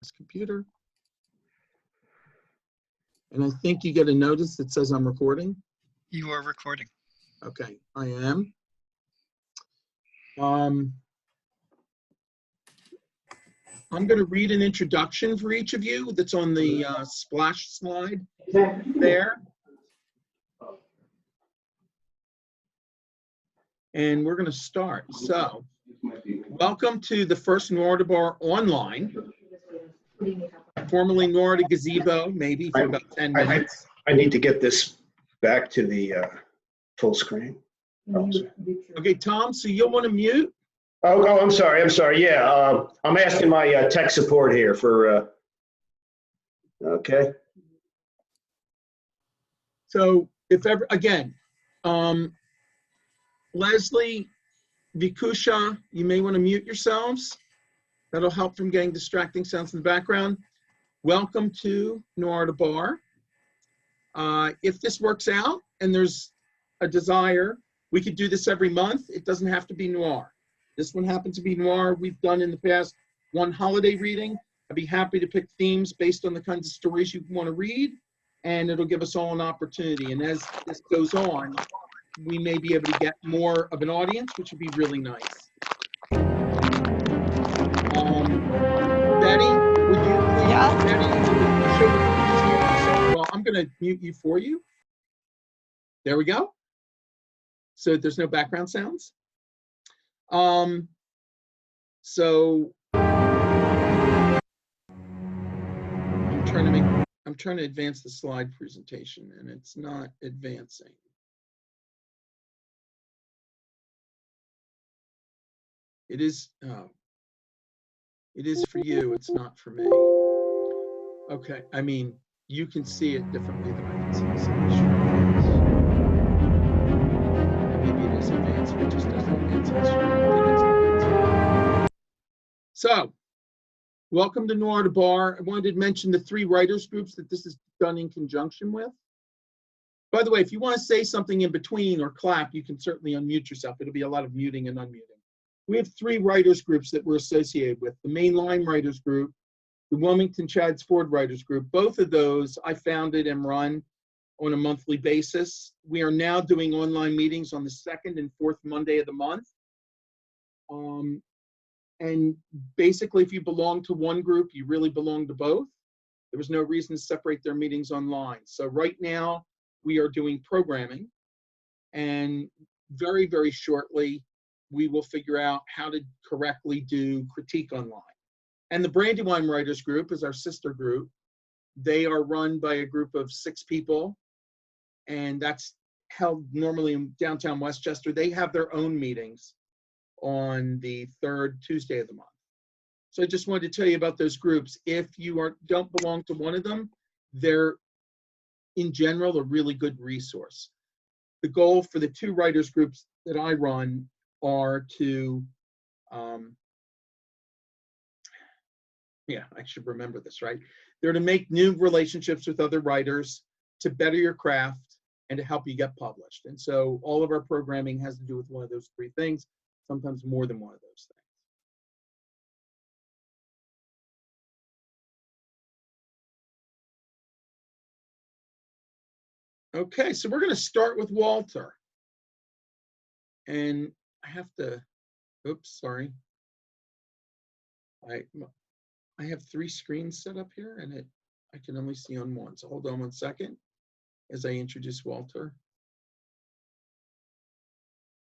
this computer. And I think you get a notice that says I'm recording. You are recording. Okay, I am. I'm going to read an introduction for each of you that's on the splash slide there. And we're going to start. So, welcome to the first Noir to Bar Online, formerly Noir to Gazebo, maybe for about 10 minutes. I need to get this back to the full screen. Oh, okay, Tom, so you'll want to mute. Oh, I'm sorry. Yeah, I'm asking my tech support here for, okay. So if ever, again, Leslie, Vikusha, you may want to mute yourselves. That'll help from getting distracting sounds in the background. Welcome to Noir to Bar. If this works out and there's a desire, we could do this every month. It doesn't have to be Noir. This one happens to be Noir. We've done in the past one holiday reading. I'd be happy to pick themes based on the kinds of stories you want to read, and it'll give us all an opportunity. And as this goes on, we may be able to get more of an audience, which would be really nice. Betty, would you please, Betty, show the pages here? Well, I'm going to mute you for you. There we go. So there's no background sounds. So I'm trying to advance the slide presentation, and it's not advancing. It is for you, it's not for me. Okay, I mean, you can see it differently than I can see it. So I'm sure maybe it is advancing, it just doesn't advance on the screen. I think it's advancing. So, welcome to Noir to Bar. I wanted to mention the 3 writers groups that this is done in conjunction with. By the way, if you want to say something in between or clap, you can certainly unmute yourself. It'll be a lot of muting and unmuting. We have 3 writers groups that we're associated with. The Mainline Writers Group, the Wilmington Chadds Ford Writers Group. Both of those I founded and run on a monthly basis. We are now doing online meetings on the 2nd and 4th Monday of the month. And basically, if you belong to one group, you really belong to both. There was no reason to separate their meetings online. So right now, we are doing programming. And very, very shortly, we will figure out how to correctly do critique online. And the Brandywine Writers Group is our sister group. They are run by a group of 6 people, and that's held normally in downtown Westchester. They have their own meetings on the 3rd Tuesday of the month. So I just wanted to tell you about those groups. If you don't belong to one of them, they're, in general, a really good resource. The goal for the 2 writers groups that I run are to, I should remember this, right? They're to make new relationships with other writers, to better your craft, and to help you get published. And so all of our programming has to do with one of those 3 things, sometimes more than one of those things. Okay, so we're going to start with Walter. And I have to, oops, sorry. I have 3 screens set up here, and I can only see on one. So hold on one second as I introduce Walter.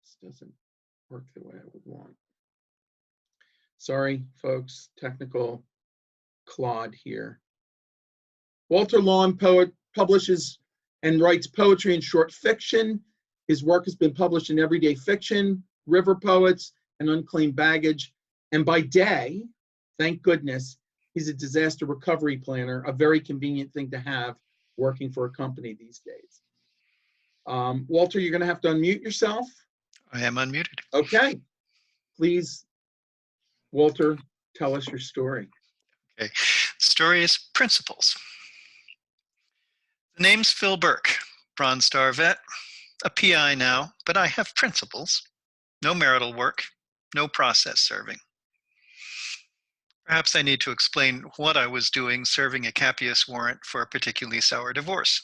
This doesn't work the way I would want. Sorry, folks, technical clod here. Walter Lawn, poet, publishes and writes poetry and short fiction. His work has been published in Everyday Fiction, River Poets, and Unclaimed Baggage. And by day, thank goodness, he's a disaster recovery planner, a very convenient thing to have working for a company these days. Walter, you're going to have to unmute yourself. I am unmuted. Okay. Please, Walter, tell us your story. Okay. The story is Principles. The name's Phil Burke, Bronze Star vet, a PI now, but I have principles. No marital work, no process serving. Perhaps I need to explain what I was doing serving a capias warrant for a particularly sour divorce.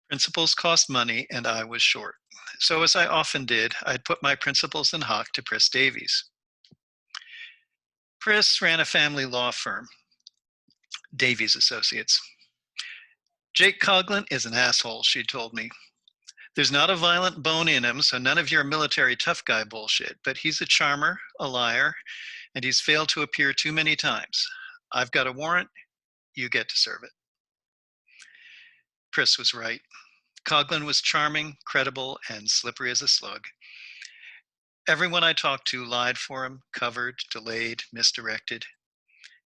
Principals cost money, and I was short. So as I often did, I'd put my principals in hock to Pris Davies. Pris ran a family law firm, Davies Associates. Jake Coughlin is an asshole, she told me. There's not a violent bone in him, so none of your military tough guy bullshit, but he's a charmer, a liar, and he's failed to appear too many times. I've got a warrant, you get to serve it. Pris was right. Coughlin was charming, credible, and slippery as a slug. Everyone I talked to lied for him, covered, delayed, misdirected.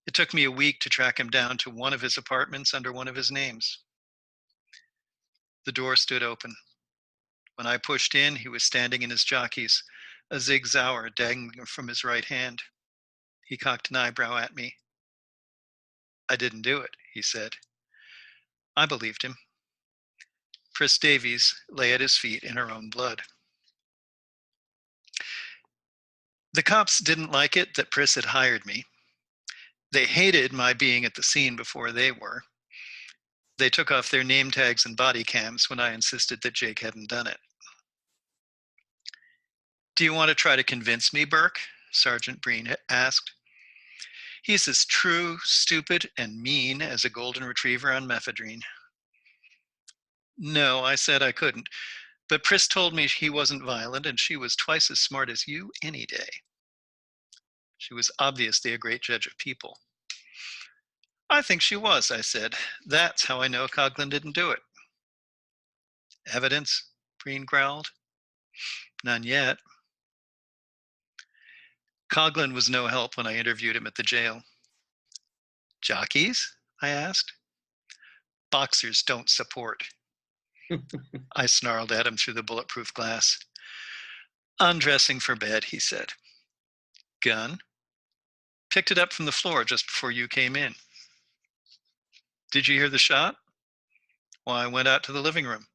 It took me a week to track him down to one of his apartments under one of his names. The door stood open. When I pushed in, he was standing in his jockeys, a Zig Zauer dangling from his right hand. He cocked an eyebrow at me. I didn't do it, he said. I believed him. Pris Davies lay at his feet in her own blood. The cops didn't like it that Pris had hired me. They hated my being at the scene before they were. They took off their name tags and body cams when I insisted that Jake hadn't done it. Do you want to try to convince me, Burke? Sergeant Breen asked. He's as true, stupid, and mean as a golden retriever on mephedrine. No, I said I couldn't, but Pris told me he wasn't violent and she was twice as smart as you any day. She was obviously a great judge of people. I think she was, I said. That's how I know Coughlin didn't do it. Evidence? Breen growled. None yet. Coughlin was no help when I interviewed him at the jail. Jockeys? I asked. Boxers don't support. I snarled at him through the bulletproof glass. Undressing for bed, he said. Gun? Picked it up from the floor just before you came in. Did you hear the shot? Well, I went out to the living room.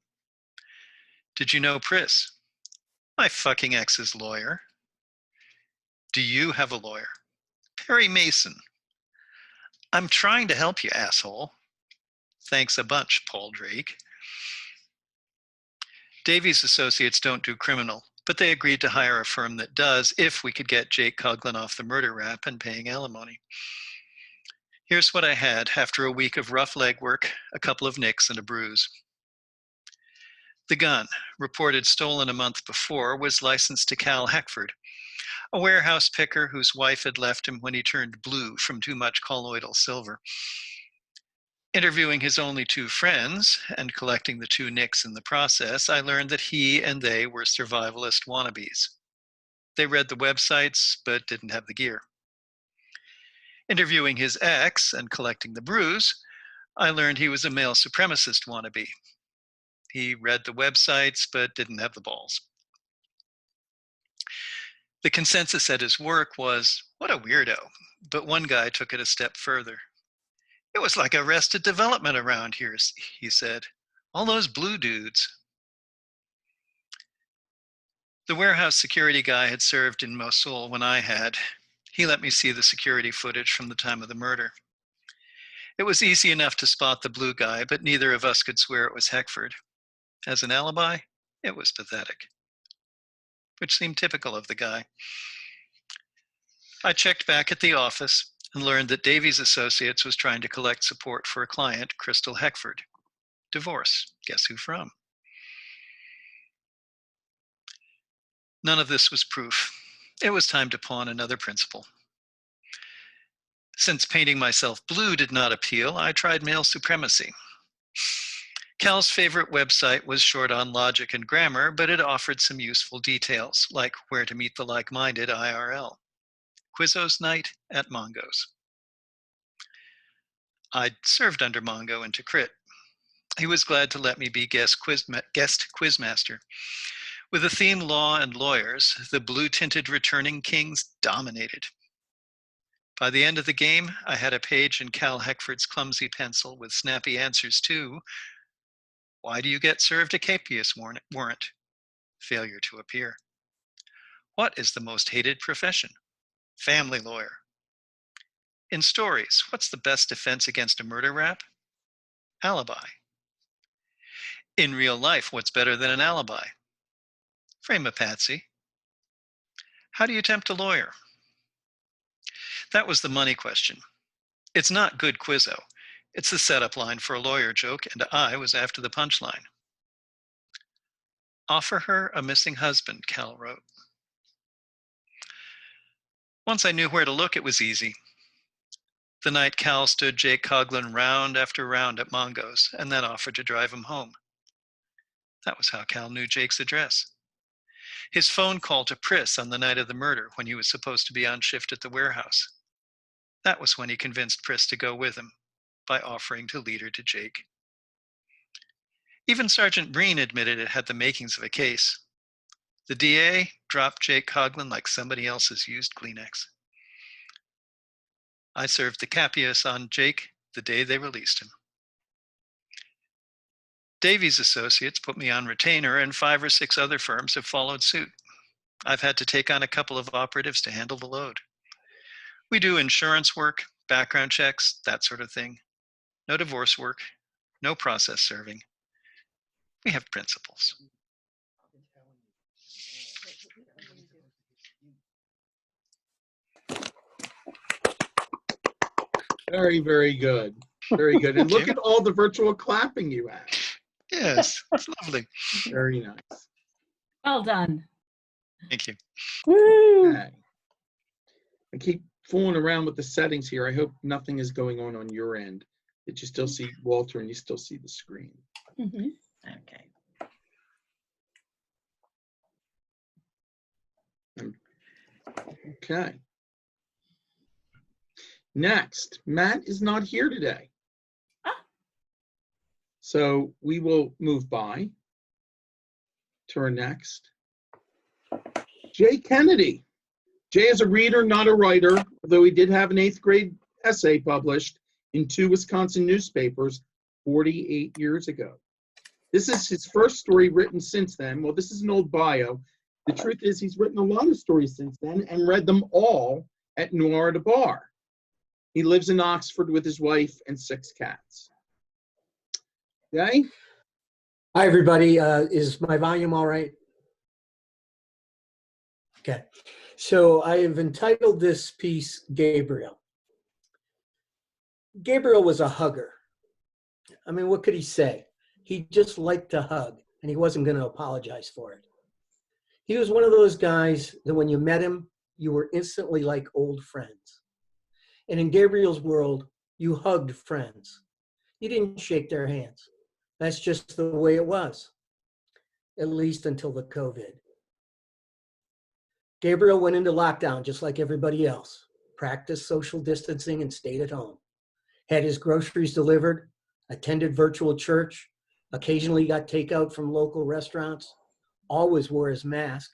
Did you know Pris? My fucking ex's lawyer. Do you have a lawyer? Perry Mason. I'm trying to help you, asshole. Thanks a bunch, Paul Drake. Davies Associates don't do criminal, but they agreed to hire a firm that does if we could get Jake Coughlin off the murder rap and paying alimony. Here's what I had after a week of rough legwork, a couple of nicks, and a bruise. The gun, reported stolen a month before, was licensed to Cal Heckford, a warehouse picker whose wife had left him when he turned blue from too much colloidal silver. Interviewing his only two friends and collecting the two nicks in the process, I learned that he and they were survivalist wannabes. They read the websites, but didn't have the gear. Interviewing his ex and collecting the bruise, I learned he was a male supremacist wannabe. He read the websites, but didn't have the balls. The consensus at his work was, what a weirdo, but one guy took it a step further. It was like Arrested Development around here, he said. All those blue dudes. The warehouse security guy had served in Mosul when I had. He let me see the security footage from the time of the murder. It was easy enough to spot the blue guy, but neither of us could swear it was Heckford. As an alibi, it was pathetic, which seemed typical of the guy. I checked back at the office and learned that Davies Associates was trying to collect support for a client, Crystal Heckford. Divorce. Guess who from? None of this was proof. It was time to pawn another principle. Since painting myself blue did not appeal, I tried male supremacy. Cal's favorite website was short on logic and grammar, but it offered some useful details, like where to meet the like-minded IRL. Quizzo's night at Mongo's. I'd served under Mongo in Tikrit. He was glad to let me be guest quizmaster. With the theme law and lawyers, the blue-tinted returning kings dominated. By the end of the game, I had a page in Cal Heckford's clumsy pencil with snappy answers to, why do you get served a capias warrant? Failure to appear. What is the most hated profession? Family lawyer. In stories, what's the best defense against a murder rap? Alibi. In real life, what's better than an alibi? Frame a patsy. How do you tempt a lawyer? That was the money question. It's not good quizzo. It's the setup line for a lawyer joke, and I was after the punchline. Offer her a missing husband, Cal wrote. Once I knew where to look, it was easy. The night Cal stood Jake Coughlin round after round at Mongo's and then offered to drive him home. That was how Cal knew Jake's address. His phone call to Pris on the night of the murder when he was supposed to be on shift at the warehouse. That was when he convinced Pris to go with him by offering to lead her to Jake. Even Sergeant Breen admitted it had the makings of a case. The DA dropped Jake Coughlin like somebody else's used Kleenex. I served the capias on Jake the day they released him. Davies Associates put me on retainer, and 5 or 6 other firms have followed suit. I've had to take on a couple of operatives to handle the load. We do insurance work, background checks, that sort of thing. No divorce work, no process serving. We have principles. Very, very good. Very good. And look at all the virtual clapping you have. Yes, it's lovely. Very nice. Well done. Thank you. Woo! Okay. I keep fooling around with the settings here. I hope nothing is going on your end. That you still see Walter and you still see the screen. Mhm. Okay. Okay. Next, Matt is not here today. Ah. So we will move by to our next. Jay Kennedy. Jay is a reader, not a writer, although he did have an 8th grade essay published in 2 Wisconsin newspapers 48 years ago. This is his first story written since then. Well, this is an old bio. The truth is he's written a lot of stories since then and read them all at Noir at a bar. He lives in Oxford with his wife and 6 cats. Okay? Hi, everybody. Is my volume all right? Okay. So I have entitled this piece, Gabriel. Gabriel was a hugger. I mean, what could he say? He just liked to hug, and he wasn't going to apologize for it. He was one of those guys that when you met him, you were instantly like old friends. And in Gabriel's world, you hugged friends. You didn't shake their hands. That's just the way it was, at least until the COVID. Gabriel went into lockdown just like everybody else, practiced social distancing and stayed at home, had his groceries delivered, attended virtual church, occasionally got takeout from local restaurants, always wore his mask,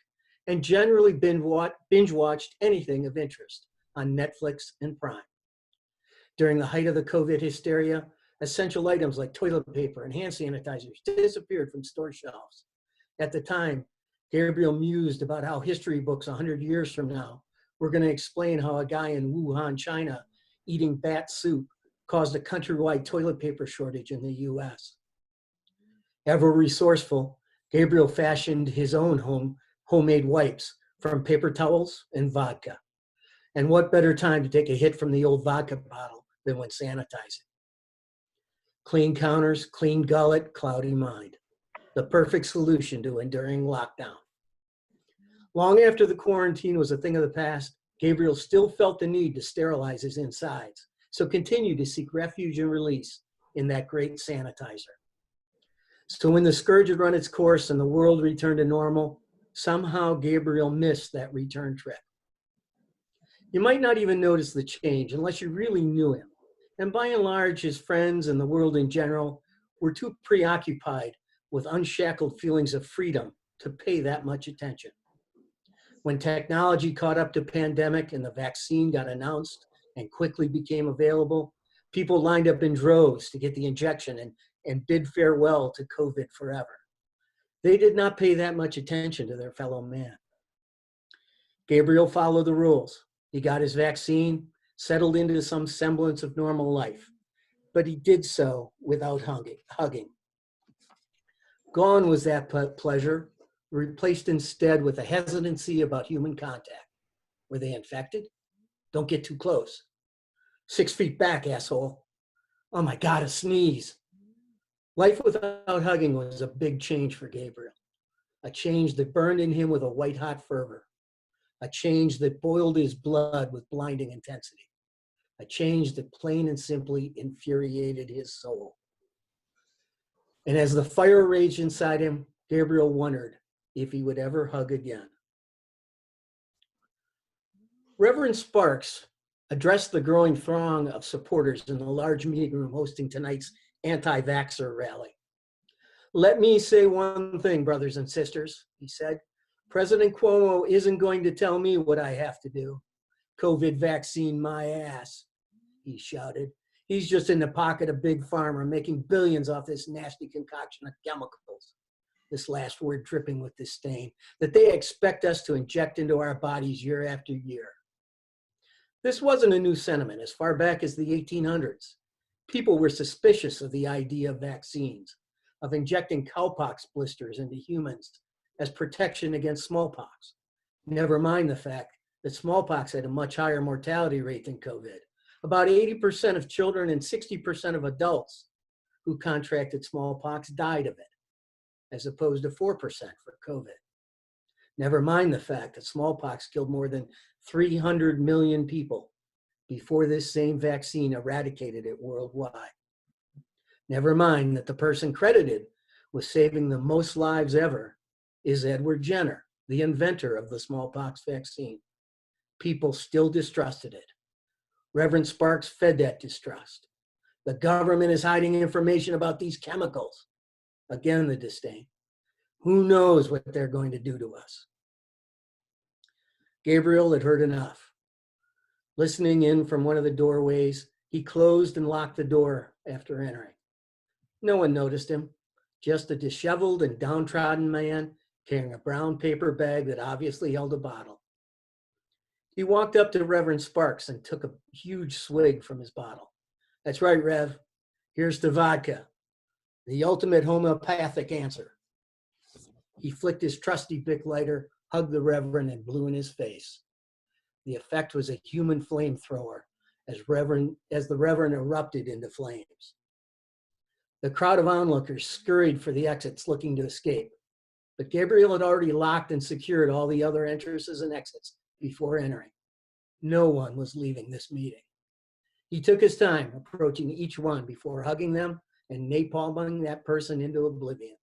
and generally binge watched anything of interest on Netflix and Prime. During the height of the COVID hysteria, essential items like toilet paper and hand sanitizers disappeared from store shelves. At the time, Gabriel mused about how history books 100 years from now were going to explain how a guy in Wuhan, China, eating bat soup caused a countrywide toilet paper shortage in the US. Ever resourceful, Gabriel fashioned his own homemade wipes from paper towels and vodka. And what better time to take a hit from the old vodka bottle than when sanitizing? Clean counters, clean gullet, cloudy mind. The perfect solution to enduring lockdown. Long after the quarantine was a thing of the past, Gabriel still felt the need to sterilize his insides, so continued to seek refuge and release in that great sanitizer. So when the scourge had run its course and the world returned to normal, somehow Gabriel missed that return trip. You might not even notice the change unless you really knew him. And by and large, his friends and the world in general were too preoccupied with unshackled feelings of freedom to pay that much attention. When technology caught up to pandemic and the vaccine got announced and quickly became available, people lined up in droves to get the injection and bid farewell to COVID forever. They did not pay that much attention to their fellow man. Gabriel followed the rules. He got his vaccine, settled into some semblance of normal life, but he did so without hugging. Gone was that pleasure, replaced instead with a hesitancy about human contact. Were they infected? Don't get too close. 6 feet back, asshole. Oh my God, a sneeze. Life without hugging was a big change for Gabriel. A change that burned in him with a white-hot fervor. A change that boiled his blood with blinding intensity. A change that plain and simply infuriated his soul. And as the fire raged inside him, Gabriel wondered if he would ever hug again. Reverend Sparks addressed the growing throng of supporters in the large meeting room hosting tonight's anti-vaxxer rally. Let me say one thing, brothers and sisters, he said. President Cuomo isn't going to tell me what I have to do. COVID vaccine my ass, he shouted. He's just in the pocket of Big Pharma, making billions off this nasty concoction of chemicals. This last word dripping with disdain, that they expect us to inject into our bodies year after year. This wasn't a new sentiment. As far back as the 1800s, people were suspicious of the idea of vaccines, of injecting cowpox blisters into humans as protection against smallpox. Never mind the fact that smallpox had a much higher mortality rate than COVID. About 80% of children and 60% of adults who contracted smallpox died of it, as opposed to 4% for COVID. Never mind the fact that smallpox killed more than 300 million people before this same vaccine eradicated it worldwide. Never mind that the person credited with saving the most lives ever is Edward Jenner, the inventor of the smallpox vaccine. People still distrusted it. Reverend Sparks fed that distrust. The government is hiding information about these chemicals. Again, the disdain. Who knows what they're going to do to us? Gabriel had heard enough. Listening in from one of the doorways, he closed and locked the door after entering. No one noticed him, just a disheveled and downtrodden man carrying a brown paper bag that obviously held a bottle. He walked up to Reverend Sparks and took a huge swig from his bottle. That's right, Rev. Here's the vodka, the ultimate homeopathic answer. He flicked his trusty Bic lighter, hugged the Reverend, and blew in his face. The effect was a human flamethrower as the Reverend erupted into flames. The crowd of onlookers scurried for the exits looking to escape, but Gabriel had already locked and secured all the other entrances and exits before entering. No one was leaving this meeting. He took his time approaching each one before hugging them and napalming that person into oblivion.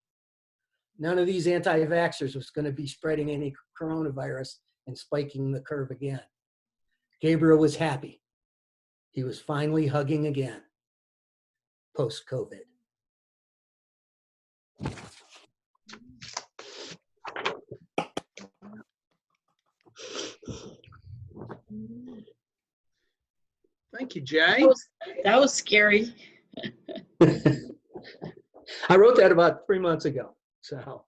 None of these anti-vaxxers was going to be spreading any coronavirus and spiking the curve again. Gabriel was happy. He was finally hugging again, post-COVID. Thank you, Jay. That was scary. I wrote that about 3 months ago, so.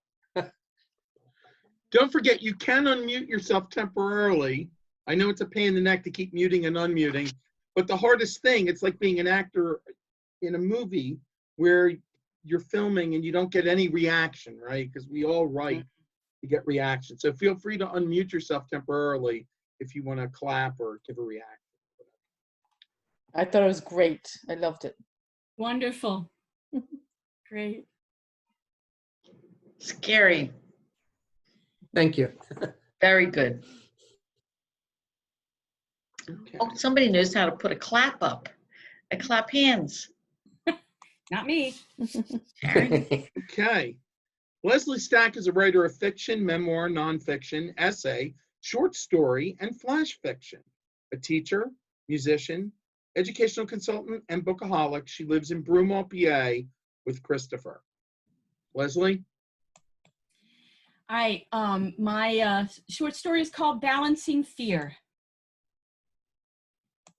Don't forget, you can unmute yourself temporarily. I know it's a pain in the neck to keep muting and unmuting, but the hardest thing, it's like being an actor in a movie where you're filming and you don't get any reaction, right? Because we all write to get reaction. So feel free to unmute yourself temporarily if you want to clap or give a reaction. I thought it was great. I loved it. Wonderful. Great. Scary. Thank you. Very good. Okay. Oh, somebody knows how to put a clap up. A clap hands. Not me. Sharon. Okay. Leslie Stack is a writer of fiction, memoir, nonfiction, essay, short story, and flash fiction. A teacher, musician, educational consultant, and bookaholic. She lives in Broomall, PA with Christopher. Leslie? My short story is called Balancing Fear.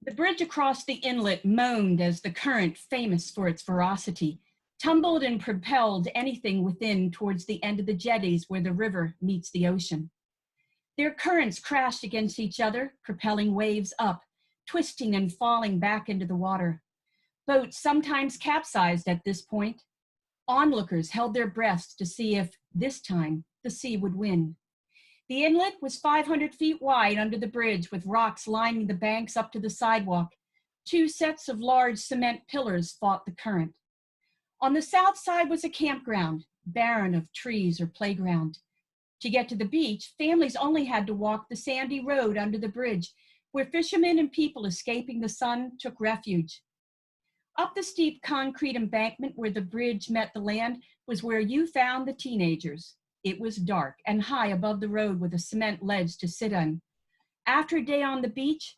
The bridge across the inlet moaned as the current, famous for its ferocity, tumbled and propelled anything within towards the end of the jetties where the river meets the ocean. Their currents crashed against each other, propelling waves up, twisting and falling back into the water. Boats sometimes capsized at this point. Onlookers held their breaths to see if, this time, the sea would win. The inlet was 500 feet wide under the bridge, with rocks lining the banks up to the sidewalk. 2 sets of large cement pillars fought the current. On the south side was a campground, barren of trees or playground. To get to the beach, families only had to walk the sandy road under the bridge, where fishermen and people escaping the sun took refuge. Up the steep concrete embankment where the bridge met the land was where you found the teenagers. It was dark and high above the road with a cement ledge to sit on. After a day on the beach,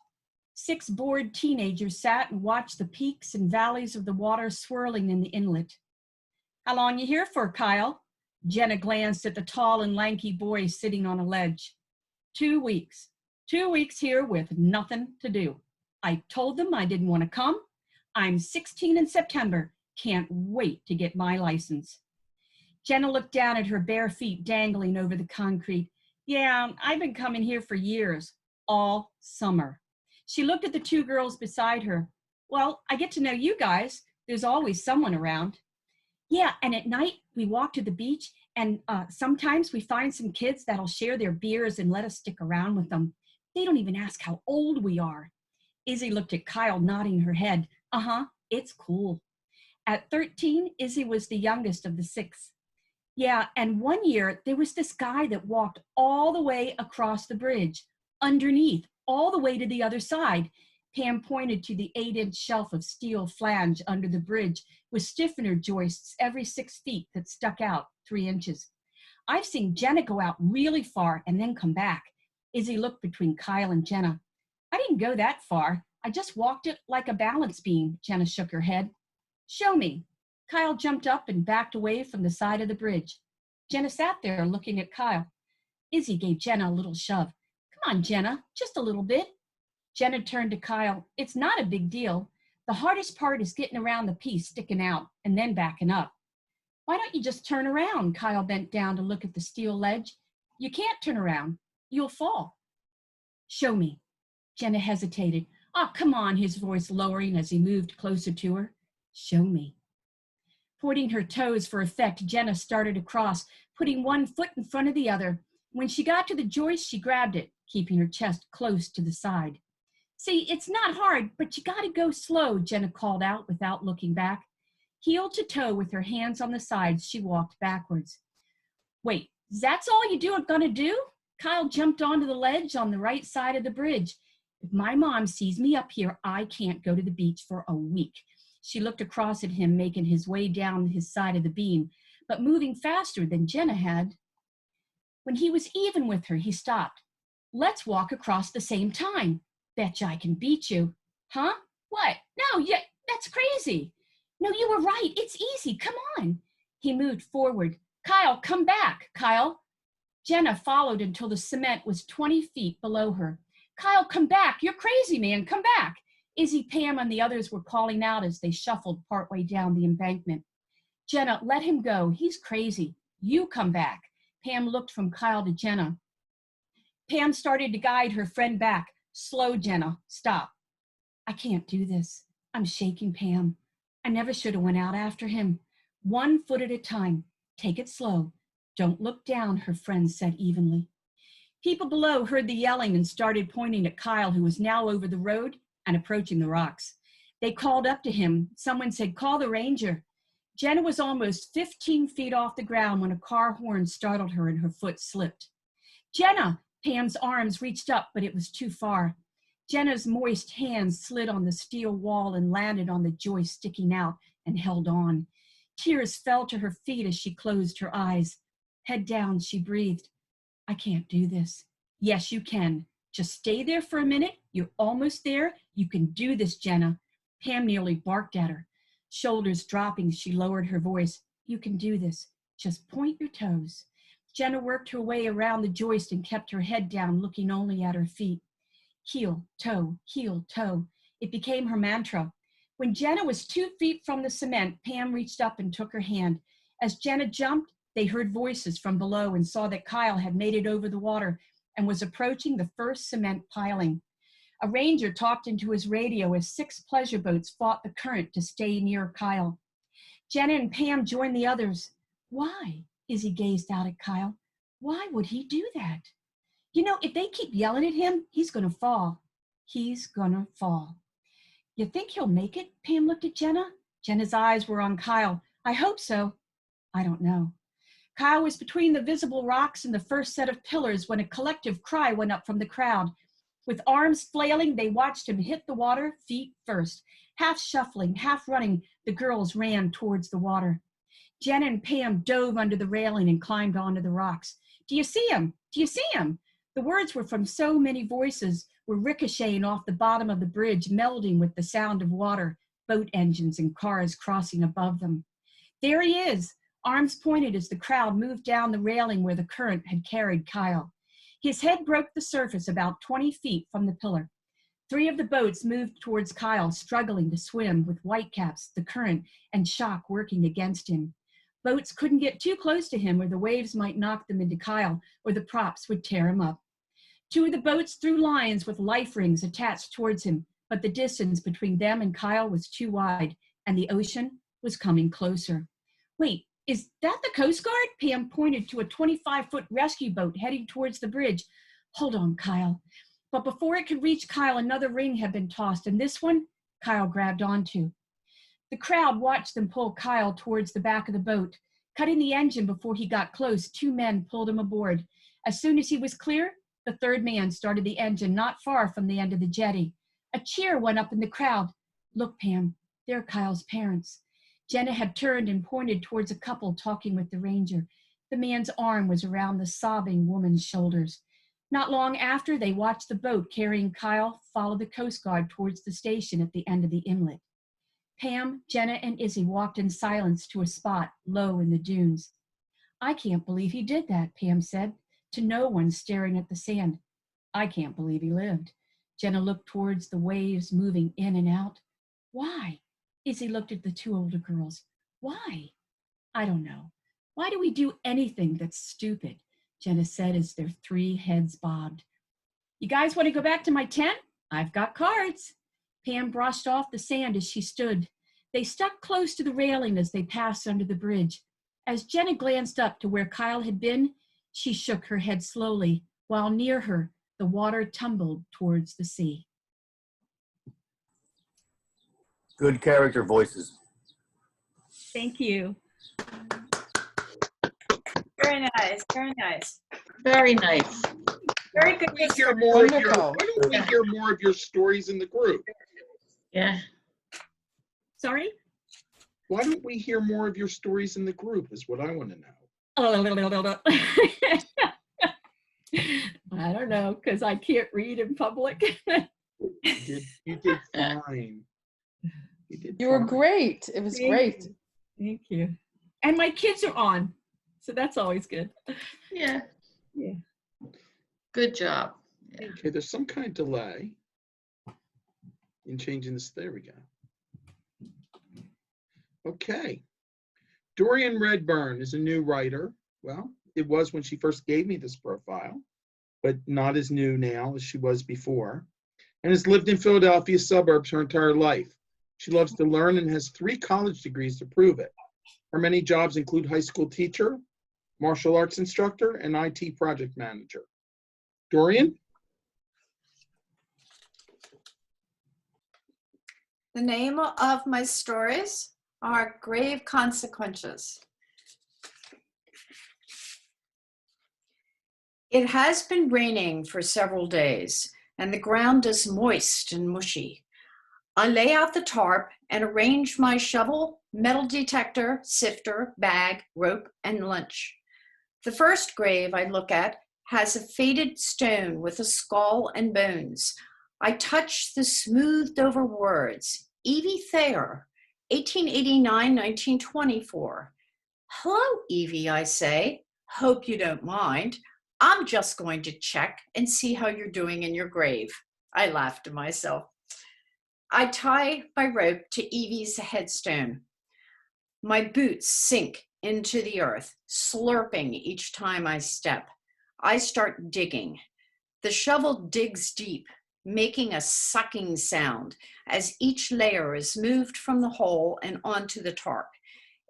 6 bored teenagers sat and watched the peaks and valleys of the water swirling in the inlet. How long you here for, Kyle? Jenna glanced at the tall and lanky boy sitting on a ledge. 2 weeks. 2 weeks here with nothing to do. I told them I didn't want to come. I'm 16 in September. Can't wait to get my license. Jenna looked down at her bare feet dangling over the concrete. Yeah, I've been coming here for years, all summer. She looked at the 2 girls beside her. Well, I get to know you guys. There's always someone around. Yeah, and at night we walk to the beach, and sometimes we find some kids that'll share their beers and let us stick around with them. They don't even ask how old we are. Izzy looked at Kyle, nodding her head. It's cool. At 13, Izzy was the youngest of the 6. Yeah, and one year there was this guy that walked all the way across the bridge, underneath, all the way to the other side. Pam pointed to the 8-inch shelf of steel flange under the bridge with stiffener joists every 6 feet that stuck out 3 inches. I've seen Jenna go out really far and then come back. Izzy looked between Kyle and Jenna. I didn't go that far. I just walked it like a balance beam. Jenna shook her head. Show me. Kyle jumped up and backed away from the side of the bridge. Jenna sat there looking at Kyle. Izzy gave Jenna a little shove. Come on, Jenna, just a little bit. Jenna turned to Kyle. It's not a big deal. The hardest part is getting around the piece sticking out and then backing up. Why don't you just turn around? Kyle bent down to look at the steel ledge. You can't turn around. You'll fall. Show me. Jenna hesitated. Oh, come on, his voice lowering as he moved closer to her. Show me. Pointing her toes for effect, Jenna started across, putting one foot in front of the other. When she got to the joist, she grabbed it, keeping her chest close to the side. See, it's not hard, but you gotta go slow, Jenna called out without looking back. Heel to toe with her hands on the sides, she walked backwards. Wait, that's all you gonna do? Kyle jumped onto the ledge on the right side of the bridge. If my mom sees me up here, I can't go to the beach for a week. She looked across at him, making his way down his side of the beam, but moving faster than Jenna had. When he was even with her, he stopped. Let's walk across the same time. Betcha I can beat you. Huh? What? No, yeah, that's crazy. No, you were right. It's easy. Come on. He moved forward. Kyle, come back. Kyle. Jenna followed until the cement was 20 feet below her. Kyle, come back. You're crazy, man. Come back. Izzy, Pam, and the others were calling out as they shuffled partway down the embankment. Jenna, let him go. He's crazy. You come back. Pam looked from Kyle to Jenna. Pam started to guide her friend back. Slow, Jenna. Stop. I can't do this. I'm shaking, Pam. I never should have went out after him. 1 foot at a time. Take it slow. Don't look down, her friend said evenly. People below heard the yelling and started pointing at Kyle, who was now over the road and approaching the rocks. They called up to him. Someone said, call the ranger. Jenna was almost 15 feet off the ground when a car horn startled her and her foot slipped. Jenna! Pam's arms reached up, but it was too far. Jenna's moist hands slid on the steel wall and landed on the joist sticking out and held on. Tears fell to her feet as she closed her eyes. Head down, she breathed. I can't do this. Yes, you can. Just stay there for a minute. You're almost there. You can do this, Jenna. Pam nearly barked at her. Shoulders dropping, she lowered her voice. You can do this. Just point your toes. Jenna worked her way around the joist and kept her head down, looking only at her feet. Heel, toe, heel, toe. It became her mantra. When Jenna was 2 feet from the cement, Pam reached up and took her hand. As Jenna jumped, they heard voices from below and saw that Kyle had made it over the water and was approaching the first cement piling. A ranger talked into his radio as 6 pleasure boats fought the current to stay near Kyle. Jenna and Pam joined the others. Why? Izzy gazed out at Kyle. Why would he do that? You know, if they keep yelling at him, he's gonna fall. He's gonna fall. You think he'll make it? Pam looked at Jenna. Jenna's eyes were on Kyle. I hope so. I don't know. Kyle was between the visible rocks and the first set of pillars when a collective cry went up from the crowd. With arms flailing, they watched him hit the water, feet first. Half shuffling, half running, the girls ran towards the water. Jenna and Pam dove under the railing and climbed onto the rocks. Do you see him? Do you see him? The words were from so many voices, were ricocheting off the bottom of the bridge, melding with the sound of water, boat engines and cars crossing above them. There he is, arms pointed as the crowd moved down the railing where the current had carried Kyle. His head broke the surface about 20 feet from the pillar. 3 of the boats moved towards Kyle, struggling to swim with whitecaps, the current, and shock working against him. Boats couldn't get too close to him or the waves might knock them into Kyle or the props would tear him up. 2 of the boats threw lines with life rings attached towards him, but the distance between them and Kyle was too wide and the ocean was coming closer. Wait, is that the Coast Guard? Pam pointed to a 25-foot rescue boat heading towards the bridge. Hold on, Kyle. But before it could reach Kyle, another ring had been tossed, and this one, Kyle grabbed onto. The crowd watched them pull Kyle towards the back of the boat. Cutting the engine before he got close, 2 men pulled him aboard. As soon as he was clear, the 3rd man started the engine not far from the end of the jetty. A cheer went up in the crowd. Look, Pam, they're Kyle's parents. Jenna had turned and pointed towards a couple talking with the ranger. The man's arm was around the sobbing woman's shoulders. Not long after, they watched the boat carrying Kyle follow the Coast Guard towards the station at the end of the inlet. Pam, Jenna, and Izzy walked in silence to a spot low in the dunes. I can't believe he did that, Pam said, to no one staring at the sand. I can't believe he lived. Jenna looked towards the waves moving in and out. Why? Izzy looked at the 2 older girls. Why? I don't know. Why do we do anything that's stupid? Jenna said as their 3 heads bobbed. You guys want to go back to my tent? I've got cards. Pam brushed off the sand as she stood. They stuck close to the railing as they passed under the bridge. As Jenna glanced up to where Kyle had been, she shook her head slowly, while near her, the water tumbled towards the sea. Good character voices. Thank you. Very nice, very nice. Very nice. Very good. We hear more of your, Wonderful. why don't we hear more of your stories in the group? Yeah. Sorry? Why don't we hear more of your stories in the group is what I want to know. I don't know, because I can't read in public. You did fine. You were fine. great. It was great. Thank you. And my kids are on, so that's always good. Yeah. Yeah. Good job. Yeah. Okay, there's some kind of delay in changing this. There we go. Okay. Dorian Redburn is a new writer. Well, it was when she first gave me this profile, but not as new now as she was before, and has lived in Philadelphia suburbs her entire life. She loves to learn and has 3 college degrees to prove it. Her many jobs include high school teacher, martial arts instructor, and IT project manager. Dorian? The name of my stories are Grave Consequences. It has been raining for several days, and the ground is moist and mushy. I lay out the tarp and arrange my shovel, metal detector, sifter, bag, rope, and lunch. The first grave I look at has a faded stone with a skull and bones. I touch the smoothed over words. Evie Thayer, 1889-1924. Hello, Evie, I say. Hope you don't mind. I'm just going to check and see how you're doing in your grave. I laugh to myself. I tie my rope to Evie's headstone. My boots sink into the earth, slurping each time I step. I start digging. The shovel digs deep, making a sucking sound as each layer is moved from the hole and onto the tarp.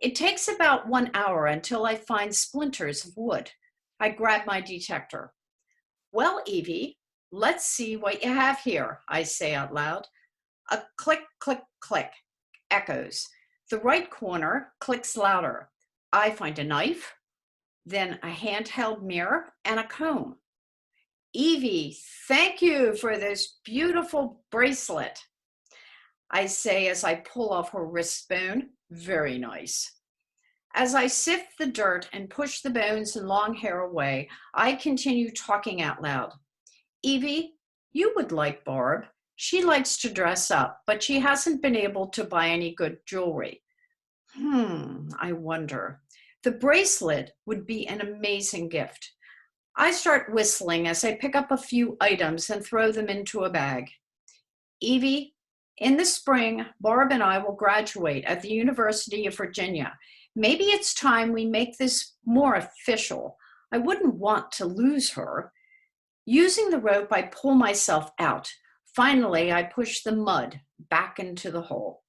It takes about 1 hour until I find splinters of wood. I grab my detector. Well, Evie, let's see what you have here, I say out loud. A click, click, click echoes. The right corner clicks louder. I find a knife, then a handheld mirror and a comb. Evie, thank you for this beautiful bracelet, I say as I pull off her wrist bone. Very nice. As I sift the dirt and push the bones and long hair away, I continue talking out loud. Evie, you would like Barb. She likes to dress up, but she hasn't been able to buy any good jewelry. I wonder. The bracelet would be an amazing gift. I start whistling as I pick up a few items and throw them into a bag. Evie, in the spring, Barb and I will graduate at the University of Virginia. Maybe it's time we make this more official. I wouldn't want to lose her. Using the rope, I pull myself out. Finally, I push the mud back into the hole.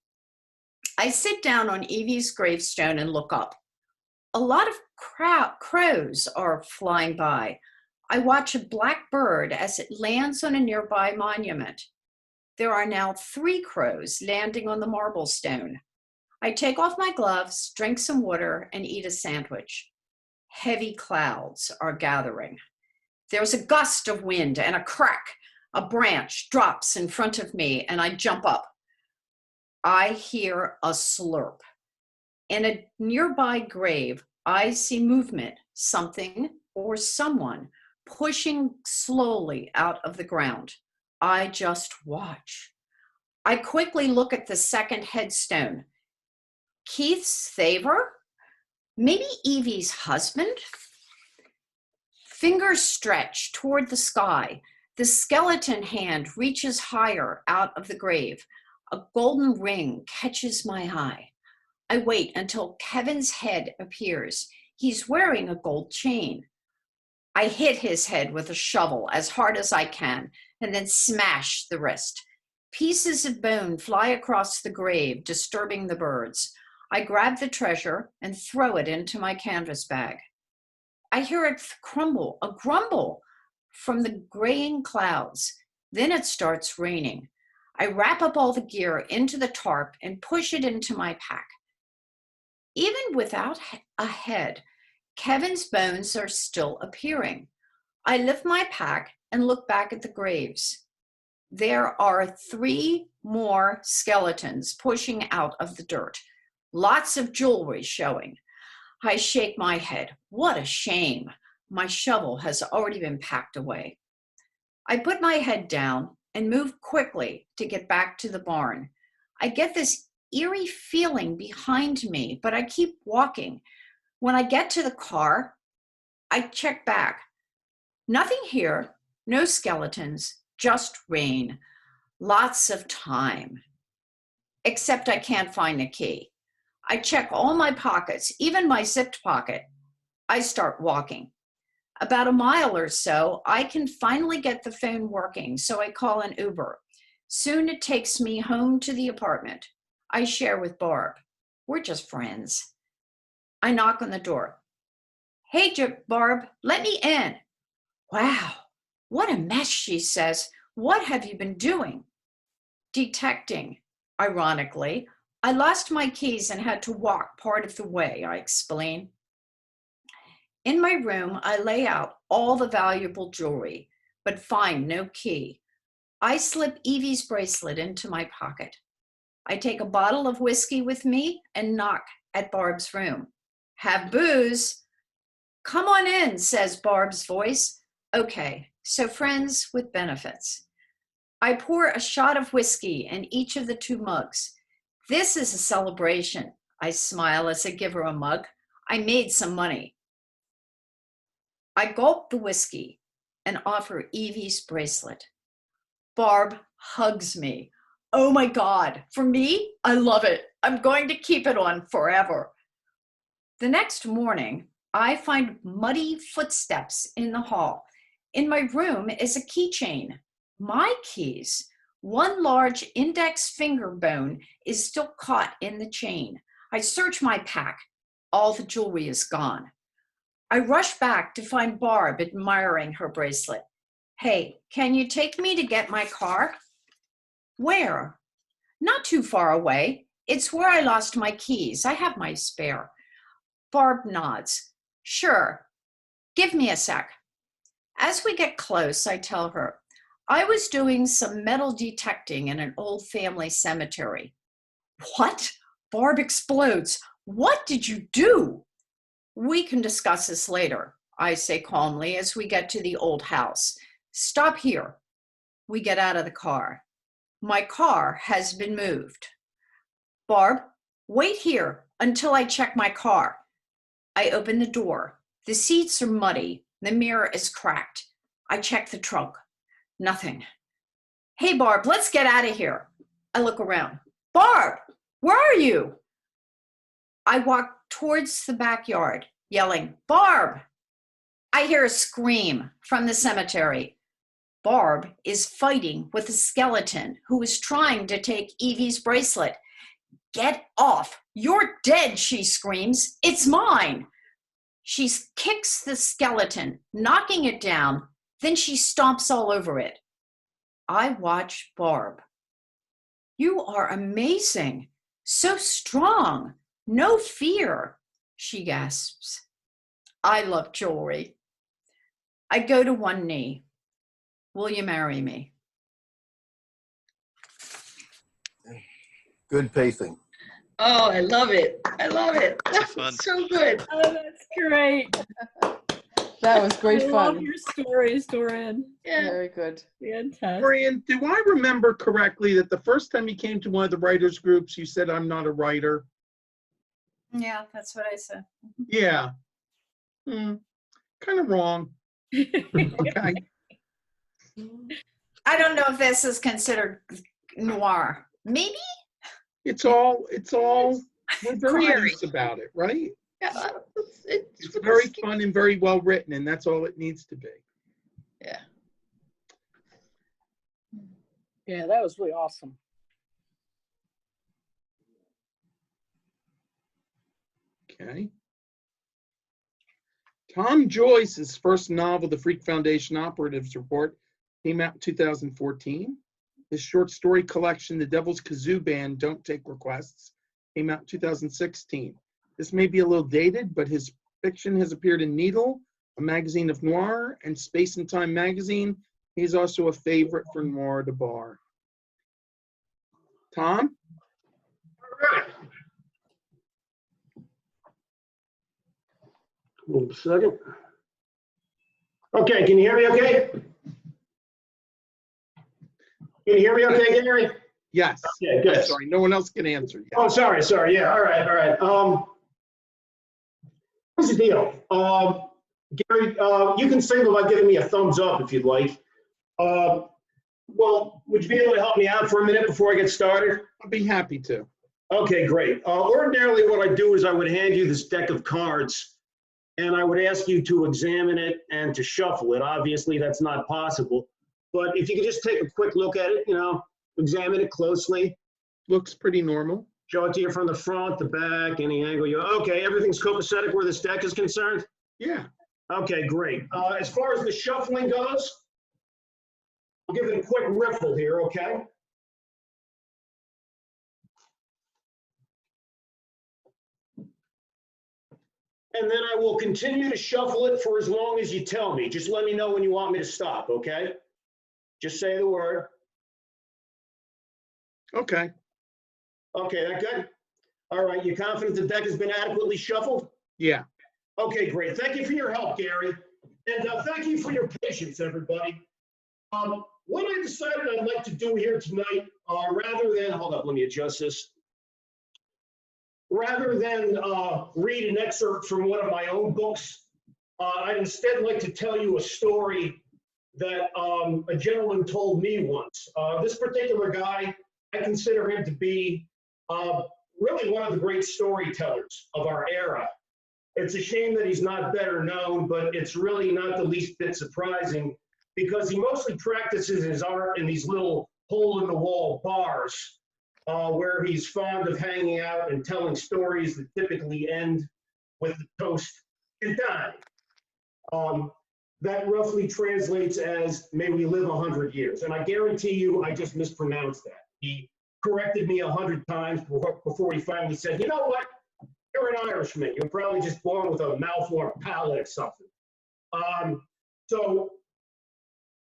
I sit down on Evie's gravestone and look up. A lot of crows are flying by. I watch a black bird as it lands on a nearby monument. There are now 3 crows landing on the marble stone. I take off my gloves, drink some water, and eat a sandwich. Heavy clouds are gathering. There's a gust of wind and a crack. A branch drops in front of me, and I jump up. I hear a slurp. In a nearby grave, I see movement, something or someone pushing slowly out of the ground. I just watch. I quickly look at the second headstone. Keith's Thaver? Maybe Evie's husband? Fingers stretch toward the sky. The skeleton hand reaches higher out of the grave. A golden ring catches my eye. I wait until Kevin's head appears. He's wearing a gold chain. I hit his head with a shovel as hard as I can and then smash the wrist. Pieces of bone fly across the grave, disturbing the birds. I grab the treasure and throw it into my canvas bag. I hear it crumble, a grumble from the graying clouds. Then it starts raining. I wrap up all the gear into the tarp and push it into my pack. Even without a head, Kevin's bones are still appearing. I lift my pack and look back at the graves. There are 3 more skeletons pushing out of the dirt. Lots of jewelry showing. I shake my head. What a shame. My shovel has already been packed away. I put my head down and move quickly to get back to the barn. I get this eerie feeling behind me, but I keep walking. When I get to the car, I check back. Nothing here, no skeletons, just rain. Lots of time. Except I can't find the key. I check all my pockets, even my zipped pocket. I start walking. About a mile or so, I can finally get the phone working, so I call an Uber. Soon it takes me home to the apartment. I share with Barb. We're just friends. I knock on the door. Hey, Barb, let me in. Wow, what a mess, she says. What have you been doing? Detecting, ironically. I lost my keys and had to walk part of the way, I explain. In my room, I lay out all the valuable jewelry, but find no key. I slip Evie's bracelet into my pocket. I take a bottle of whiskey with me and knock at Barb's room. Have booze? Come on in, says Barb's voice. Okay, so friends with benefits. I pour a shot of whiskey in each of the 2 mugs. This is a celebration. I smile as I give her a mug. I made some money. I gulp the whiskey and offer Evie's bracelet. Barb hugs me. Oh my God, for me, I love it. I'm going to keep it on forever. The next morning, I find muddy footsteps in the hall. In my room is a keychain. My keys. One large index finger bone is still caught in the chain. I search my pack. All the jewelry is gone. I rush back to find Barb admiring her bracelet. Hey, can you take me to get my car? Where? Not too far away. It's where I lost my keys. I have my spare. Barb nods. Sure. Give me a sec. As we get close, I tell her, I was doing some metal detecting in an old family cemetery. What? Barb explodes. What did you do? We can discuss this later, I say calmly as we get to the old house. Stop here. We get out of the car. My car has been moved. Barb, wait here until I check my car. I open the door. The seats are muddy. The mirror is cracked. I check the trunk. Nothing. Hey, Barb, let's get out of here. I look around. Barb, where are you? I walk towards the backyard, yelling, Barb! I hear a scream from the cemetery. Barb is fighting with a skeleton who is trying to take Evie's bracelet. Get off! You're dead, she screams. It's mine! She kicks the skeleton, knocking it down. Then she stomps all over it. I watch Barb. You are amazing, so strong, no fear, she gasps. I love jewelry. I go to one knee. Will you marry me? Good pacing. Oh, I love it. I love it. That's fun. So good. Oh, that's great. That was great I love fun. your stories, Doran. Yeah. Very good. Fantastic. Brian, do I remember correctly that the first time you came to one of the writers groups, you said, I'm not a writer? Yeah, that's what I said. Yeah. Kind of wrong. Okay. I don't know if this is considered noir. Maybe? It's all, we're very Query. nice about it, right? Yeah, It's very fun and very well written, and that's all it needs to be. Yeah. Yeah, that was really awesome. Okay. Tom Joyce's first novel, The Freak Foundation Operatives Report, came out in 2014. His short story collection, The Devil's Kazoo Band, Don't Take Requests, came out in 2016. This may be a little dated, but his fiction has appeared in Needle, a magazine of noir, and Space and Time magazine. He's also a favorite for Noir de Bar. Tom? All right. Hold a second. Okay, can you hear me okay? Can you hear me okay, Gary? Yes. Okay, good. Sorry, no one else can answer yet. Oh, sorry. Yeah, all right. Here's the deal. Gary, you can signal by giving me a thumbs up if you'd like. Well, would you be able to help me out for a minute before I get started? I'll be happy to. Okay, great. Ordinarily, what I do is I would hand you this deck of cards, and I would ask you to examine it and to shuffle it. Obviously, that's not possible. But if you could just take a quick look at it, examine it closely. Looks pretty normal. Show it to you from the front, the back, any angle you. Okay, everything's copacetic where this deck is concerned? Yeah. Okay, great. As far as the shuffling goes, I'll give it a quick riffle here, okay? And then I will continue to shuffle it for as long as you tell me. Just let me know when you want me to stop, okay? Just say the word. Okay. Okay, that good? All right, you confident the deck has been adequately shuffled? Yeah. Okay, great. Thank you for your help, Gary. And thank you for your patience, everybody. What I decided I'd like to do here tonight, rather than, hold up, let me adjust this. Rather than read an excerpt from one of my own books, I'd instead like to tell you a story that a gentleman told me once. This particular guy, I consider him to be really one of the great storytellers of our era. It's a shame that he's not better known, but it's really not the least bit surprising because he mostly practices his art in these little hole-in-the-wall bars where he's fond of hanging out and telling stories that typically end with the toast and die. That roughly translates as, may we live 100 years. And I guarantee you, I just mispronounced that. He corrected me 100 times before he finally said, you know what? You're an Irishman. You're probably just born with a malformed palate or something. So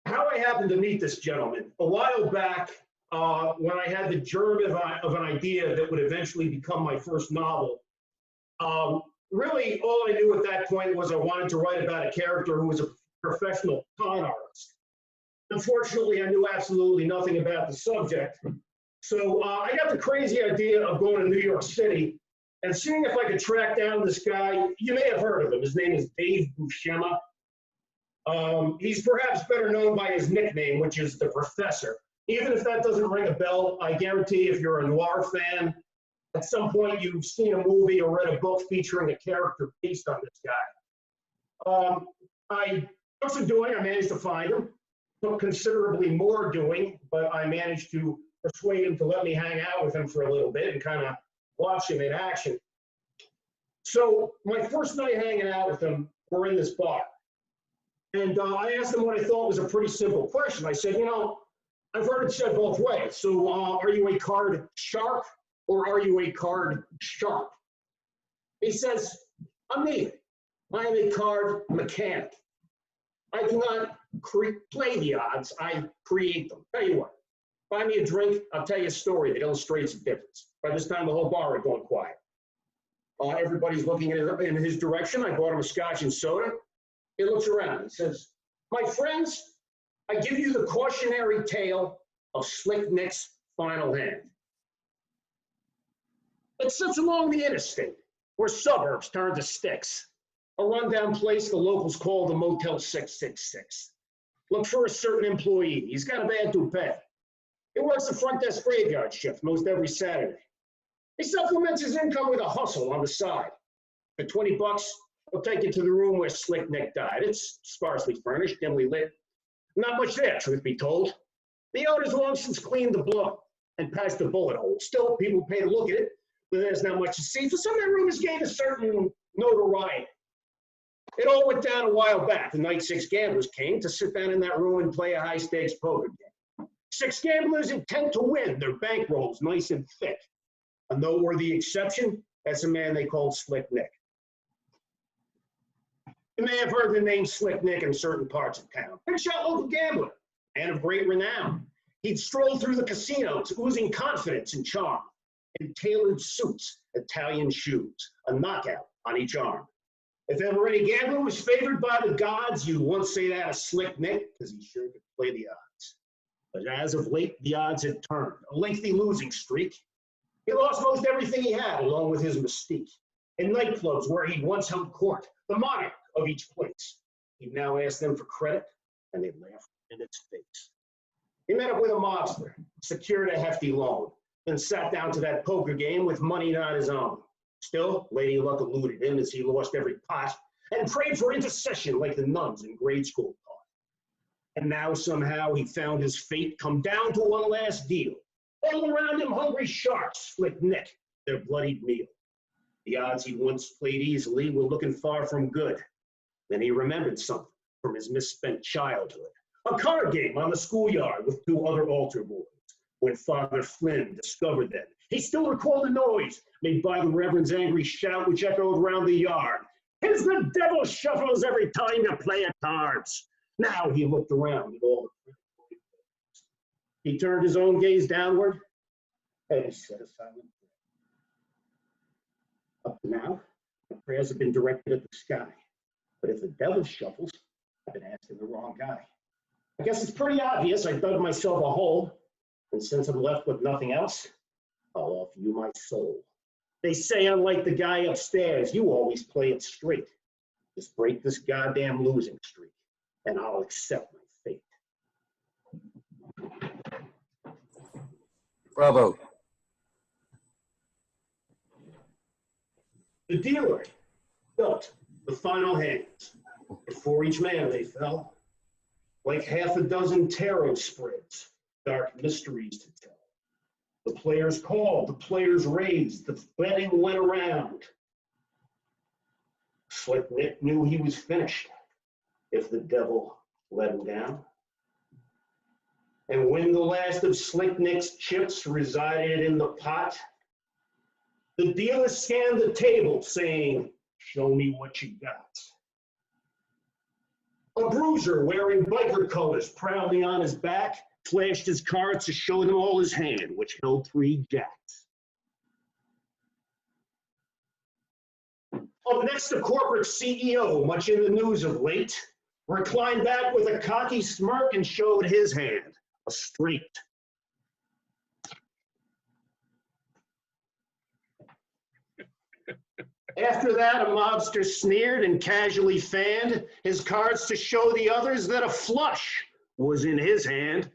how I happened to meet this gentleman, a while back, when I had the germ of an idea that would eventually become my first novel, really, all I knew at that point was I wanted to write about a character who was a professional con artist. Unfortunately, I knew absolutely nothing about the subject. So I got the crazy idea of going to New York City and seeing if I could track down this guy. You may have heard of him. His name is Dave Buscema. He's perhaps better known by his nickname, which is the Professor. Even if that doesn't ring a bell, I guarantee if you're a Noir fan, at some point you've seen a movie or read a book featuring a character based on this guy. I took some doing. I managed to find him. Took considerably more doing, but I managed to persuade him to let me hang out with him for a little bit and kind of watch him in action. So my first night hanging out with him, we're in this bar. And I asked him what I thought was a pretty simple question. I said, you know, I've heard it said both ways. So are you a card shark or are you a card sharp? He says, I'm neither. I am a card mechanic. I do not play the odds, I create them. Tell you what, buy me a drink, I'll tell you a story that illustrates the difference. By this time, the whole bar had gone quiet. Everybody's looking in his direction. I bought him a scotch and soda. He looks around and says, my friends, I give you the cautionary tale of Slick Nick's final hand. It sits along the interstate where suburbs turn to sticks. A rundown place the locals call the Motel 666. Look for a certain employee. He's got a bad toupee. He works the front desk graveyard shift most every Saturday. He supplements his income with a hustle on the side. For 20 bucks, he'll take you to the room where Slick Nick died. It's sparsely furnished, dimly lit. Not much there, truth be told. The owner's long since cleaned the blood and patched the bullet hole. Still, people pay to look at it, but there's not much to see. For some, that room has gained a certain notoriety. It all went down a while back. The night 6 gamblers came to sit down in that room and play a high-stakes poker game. 6 gamblers intent to win, their bankrolls nice and thick. A noteworthy exception, that's a man they called Slick Nick. You may have heard the name Slick Nick in certain parts of town. Big shot local gambler, man of great renown. He'd stroll through the casinos, oozing confidence and charm. In tailored suits, Italian shoes, a knockout on each arm. If ever any gambler was favored by the gods, you'd once say that of Slick Nick, because he sure could play the odds. But as of late, the odds had turned. A lengthy losing streak. He lost most everything he had, along with his mystique. In nightclubs where he'd once held court, the monarch of each place, he'd now ask them for credit, and they'd laugh in its face. He met up with a mobster, secured a hefty loan, then sat down to that poker game with money not his own. Still, Lady Luck eluded him as he lost every pot and prayed for intercession like the nuns in grade school taught. And now somehow he found his fate come down to one last deal. All around him, hungry sharks Slick Nick their bloodied meal. The odds he once played easily were looking far from good. Then he remembered something from his misspent childhood. A card game on the schoolyard with 2 other altar boys. When Father Flynn discovered them, he still recalled the noise made by the Reverend's angry shout which echoed round the yard. "'Tis the devil shuffles every time you play at cards." Now he looked around at all the critical. He turned his own gaze downward and he said a silent prayer. Up to now, my prayers have been directed at the sky. But if the devil shuffles, I've been asking the wrong guy. I guess it's pretty obvious I dug myself a hole. And since I'm left with nothing else, I'll offer you my soul. They say, unlike the guy upstairs, you always play it straight. Just break this goddamn losing streak, and I'll accept my fate. Bravo. The dealer dealt the final hands. Before each man they fell. like half a dozen tarot spreads, dark mysteries to tell. The players called, the players raised, the betting went around. Slick Nick knew he was finished if the devil let him down. And when the last of Slick Nick's chips resided in the pot, the dealer scanned the table saying, "Show me what you got." A bruiser wearing biker colors proudly on his back flashed his cards to show them all his hand, which held 3 jacks. Up next, the corporate CEO, much in the news of late, reclined back with a cocky smirk and showed his hand, a straight. After that, a mobster sneered and casually fanned his cards to show the others that a flush was in his hand.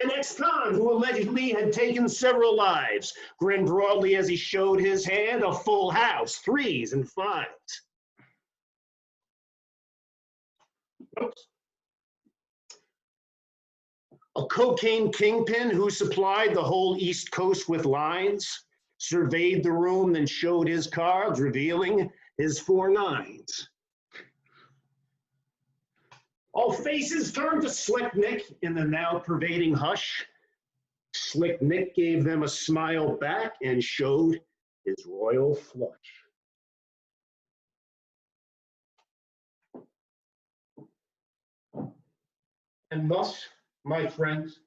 An ex-con who allegedly had taken several lives grinned broadly as he showed his hand, a full house, 3s and 5s. Oops. A cocaine kingpin who supplied the whole East Coast with lines surveyed the room, then showed his cards, revealing his 4 9s. All faces turned to Slick Nick in the now pervading hush. Slick Nick gave them a smile back and showed his royal flush. And thus, my friends,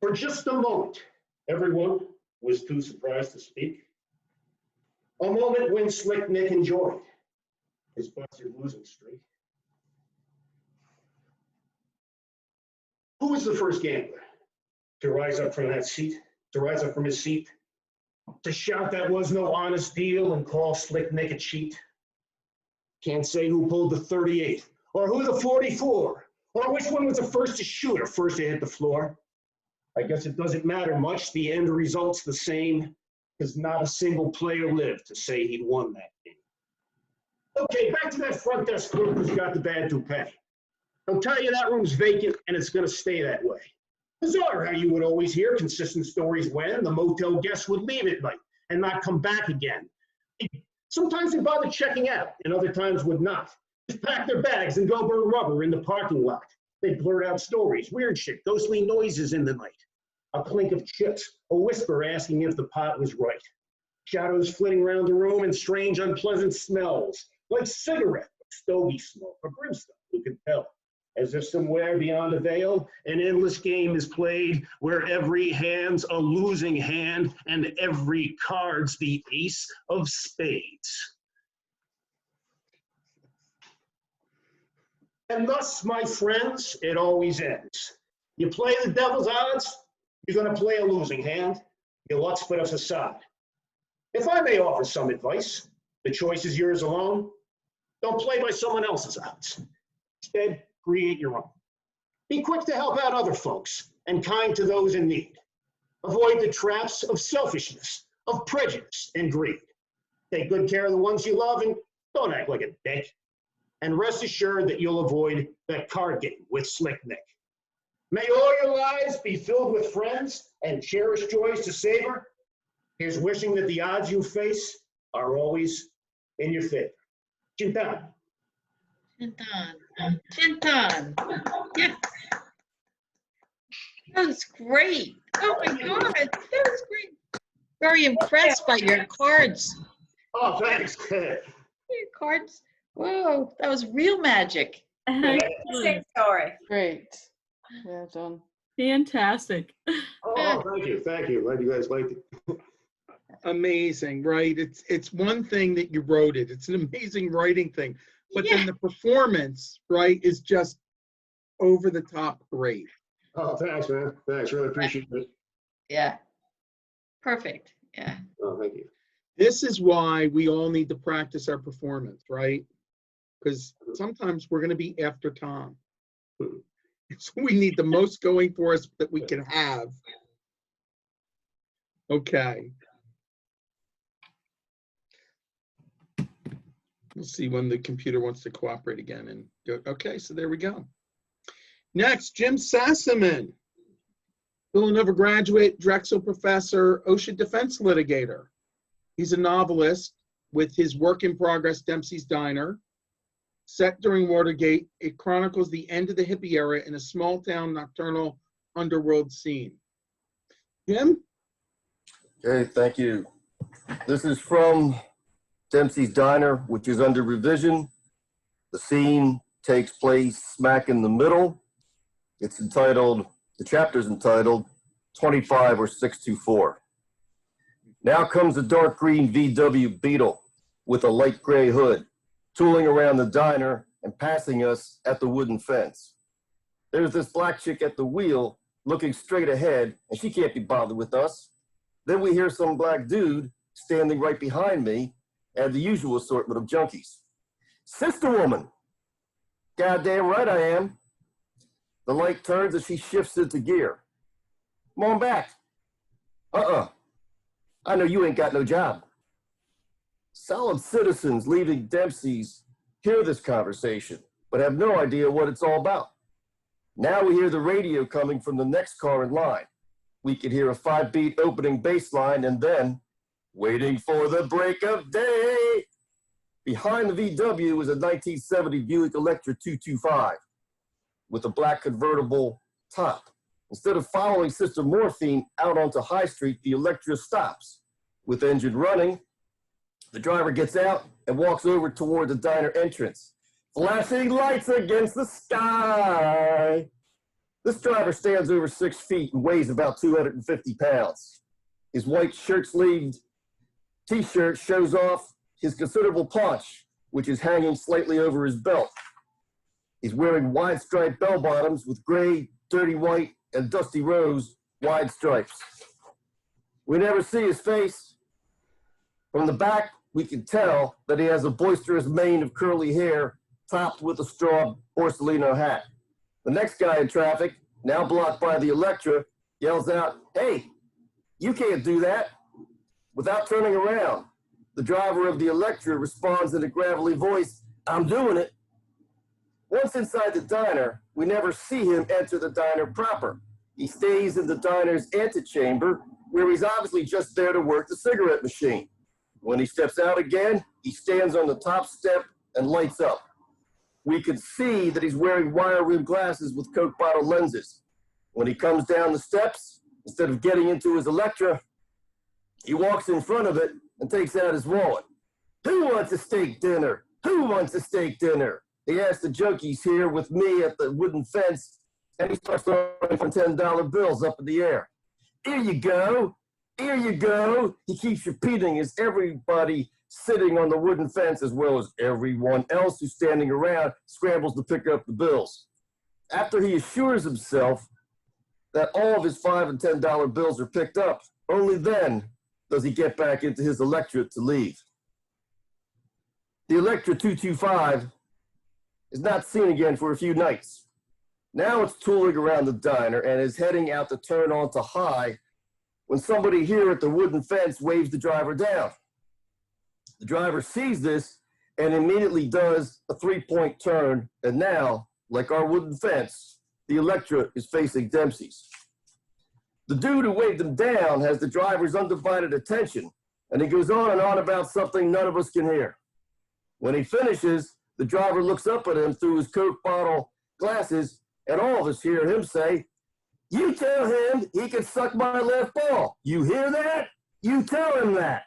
for just a moment, everyone was too surprised to speak. A moment when Slick Nick enjoyed his busted losing streak. Who was the first gambler to rise up from that seat, to rise up from his seat, to shout that was no honest deal and call Slick Nick a cheat? Can't say who pulled the 38 or who the 44 or which one was the first to shoot or first to hit the floor. I guess it doesn't matter much. The end result's the same, because not a single player lived to say he'd won that game. Okay, back to that front desk clerk who's got the bad toupee. I'll tell you that room's vacant and it's going to stay that way. Bizarre how you would always hear consistent stories when the motel guests would leave at night and not come back again. Sometimes they bothered checking out and other times would not. Just pack their bags and go burn rubber in the parking lot. They'd blurt out stories, weird shit, ghostly noises in the night. A clink of chips, a whisper asking if the pot was right. Shadows flitting around the room and strange unpleasant smells, like cigarette, stogie smoke, or brimstone, who could tell. As if somewhere beyond a veil, an endless game is played where every hand's a losing hand and every card's the ace of spades. And thus, my friends, it always ends. You play the devil's odds, you're going to play a losing hand. Your luck's put us aside. If I may offer some advice, the choice is yours alone. Don't play by someone else's odds. Instead, create your own. Be quick to help out other folks and kind to those in need. Avoid the traps of selfishness, of prejudice and greed. Take good care of the ones you love and don't act like a dick. And rest assured that you'll avoid that card game with Slick Nick. May all your lives be filled with friends and cherished joys to savor. Here's wishing that the odds you face are always in your favor. Chintan. Chintan. Chintan. Yeah. That was great. Oh my God. That was great. Very impressed by your cards. Oh, thanks. Your cards. Whoa, that was real magic. Same story. Great. Well done. Fantastic. Oh, thank you. Thank you. Glad you guys liked it. Amazing, right? It's one thing that you wrote it. It's an amazing writing thing. But then the performance, right, is just over the top great. Oh, thanks, man. Thanks. Really appreciate it. Yeah. Perfect. Yeah. Oh, thank you. This is why we all need to practice our performance, right? Because sometimes we're going to be after Tom. So we need the most going for us that we can have. Okay. We'll see when the computer wants to cooperate again and go. Okay, so there we go. Next, Jim Sassaman, Villanova graduate, Drexel professor, OSHA defense litigator. He's a novelist with his work in progress, Dempsey's Diner. Set during Watergate, it chronicles the end of the hippie era in a small town nocturnal underworld scene. Jim? Okay, thank you. This is from Dempsey's Diner, which is under revision. The scene takes place smack in the middle. It's entitled, the chapter's entitled 25 or 624. Now comes a dark green VW Beetle with a light gray hood, tooling around the diner and passing us at the wooden fence. There's this black chick at the wheel looking straight ahead, and she can't be bothered with us. Then we hear some black dude standing right behind me and the usual assortment of junkies. Sister woman. Goddamn right I am. The light turns as she shifts into gear. Come on back. I know you ain't got no job. Solid citizens leaving Dempsey's hear this conversation, but have no idea what it's all about. Now we hear the radio coming from the next car in line. We could hear a 5-beat opening bass line and then, waiting for the break of day. Behind the VW was a 1970 Buick Electra 225 with a black convertible top. Instead of following Sister Morphine out onto High Street, the Electra stops. With engine running, the driver gets out and walks over toward the diner entrance. Flashing lights against the sky. This driver stands over 6 feet and weighs about 250 pounds. His white shirt-sleeved t-shirt shows off his considerable paunch, which is hanging slightly over his belt. He's wearing wide-striped bell-bottoms with gray, dirty white, and dusty rose wide stripes. We never see his face. From the back, we can tell that he has a boisterous mane of curly hair topped with a straw Borsalino hat. The next guy in traffic, now blocked by the Electra, yells out, "Hey, you can't do that." Without turning around, the driver of the Electra responds in a gravelly voice, "I'm doing it." Once inside the diner, we never see him enter the diner proper. He stays in the diner's antechamber, where he's obviously just there to work the cigarette machine. When he steps out again, he stands on the top step and lights up. We can see that he's wearing wire-rimmed glasses with Coke bottle lenses. When he comes down the steps, instead of getting into his Electra, he walks in front of it and takes out his wallet. "Who wants a steak dinner? Who wants a steak dinner?" He asks the junkies here with me at the wooden fence, and he starts throwing $10 bills up in the air. "Here you go. Here you go." He keeps repeating as everybody sitting on the wooden fence, as well as everyone else who's standing around, scrambles to pick up the bills. After he assures himself that all of his $5 and $10 bills are picked up, only then does he get back into his Electra to leave. The Electra 225 is not seen again for a few nights. Now it's tooling around the diner and is heading out to turn onto High when somebody here at the wooden fence waves the driver down. The driver sees this and immediately does a 3-point turn, and now, like our wooden fence, the Electra is facing Dempsey's. The dude who waved him down has the driver's undivided attention, and he goes on and on about something none of us can hear. When he finishes, the driver looks up at him through his Coke bottle glasses, and all of us hear him say, "You tell him he can suck my left ball. You hear that? You tell him that."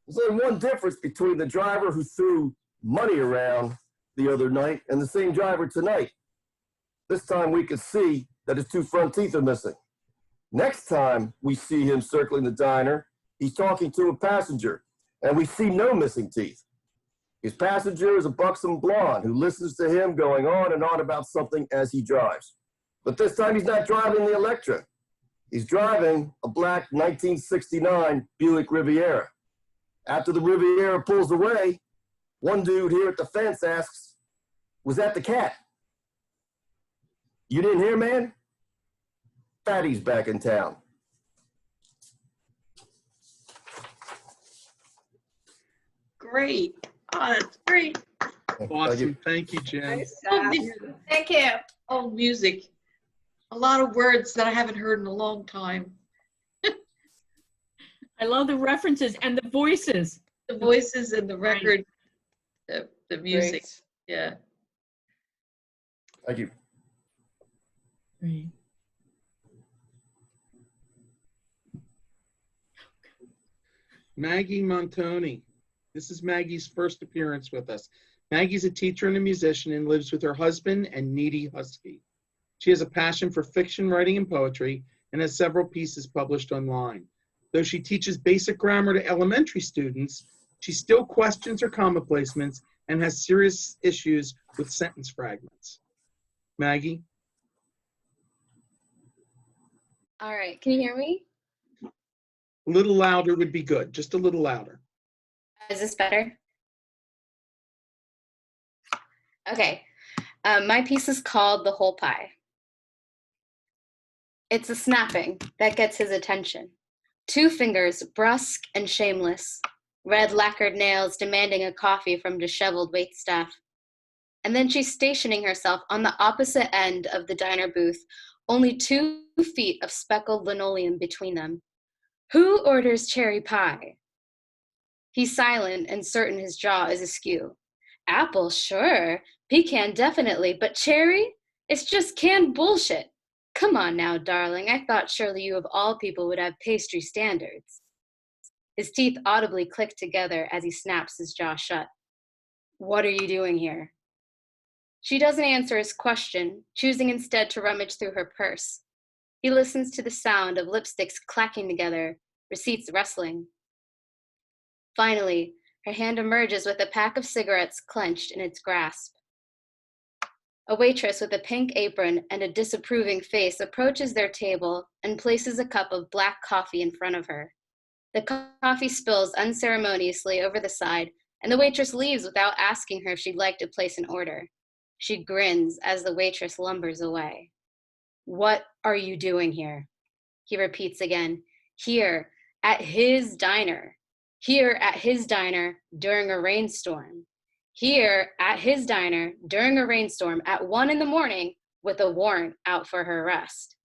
There's only one difference between the driver who threw money around the other night and the same driver tonight. This time we can see that his 2 front teeth are missing. Next time we see him circling the diner, he's talking to a passenger, and we see no missing teeth. His passenger is a buxom blonde who listens to him going on and on about something as he drives. But this time he's not driving the Electra. He's driving a black 1969 Buick Riviera. After the Riviera pulls away, one dude here at the fence asks, "Was that the cat?" "You didn't hear, man? Fatty's back in town." Great. Oh, that's great. Awesome. Thank you, Jen. Nice Oh, job. this Thank you. old music. A lot of words that I haven't heard in a long time. I love the references and the voices. The voices and the record, the music. Great. Yeah. Thank you. Great. Maggie Montoni. This is Maggie's first appearance with us. Maggie's a teacher and a musician and lives with her husband and needy husky. She has a passion for fiction writing and poetry and has several pieces published online. Though she teaches basic grammar to elementary students, she still questions her comma placements and has serious issues with sentence fragments. Maggie? All right, can you hear me? A little louder would be good, just a little louder. Is this better? Okay, my piece is called The Whole Pie. It's a snapping that gets his attention. 2 fingers, brusque and shameless, red lacquered nails demanding a coffee from disheveled waitstaff. And then she's stationing herself on the opposite end of the diner booth, only 2 feet of speckled linoleum between them. Who orders cherry pie? He's silent and certain his jaw is askew. Apple, sure. Pecan, definitely. But cherry? It's just canned bullshit. Come on now, darling. I thought surely you of all people would have pastry standards. His teeth audibly click together as he snaps his jaw shut. What are you doing here? She doesn't answer his question, choosing instead to rummage through her purse. He listens to the sound of lipsticks clacking together, receipts rustling. Finally, her hand emerges with a pack of cigarettes clenched in its grasp. A waitress with a pink apron and a disapproving face approaches their table and places a cup of black coffee in front of her. The coffee spills unceremoniously over the side, and the waitress leaves without asking her if she'd like to place an order. She grins as the waitress lumbers away. What are you doing here? He repeats again. Here, at his diner. Here at his diner during a rainstorm. Here at his diner during a rainstorm at 1 a.m. with a warrant out for her arrest.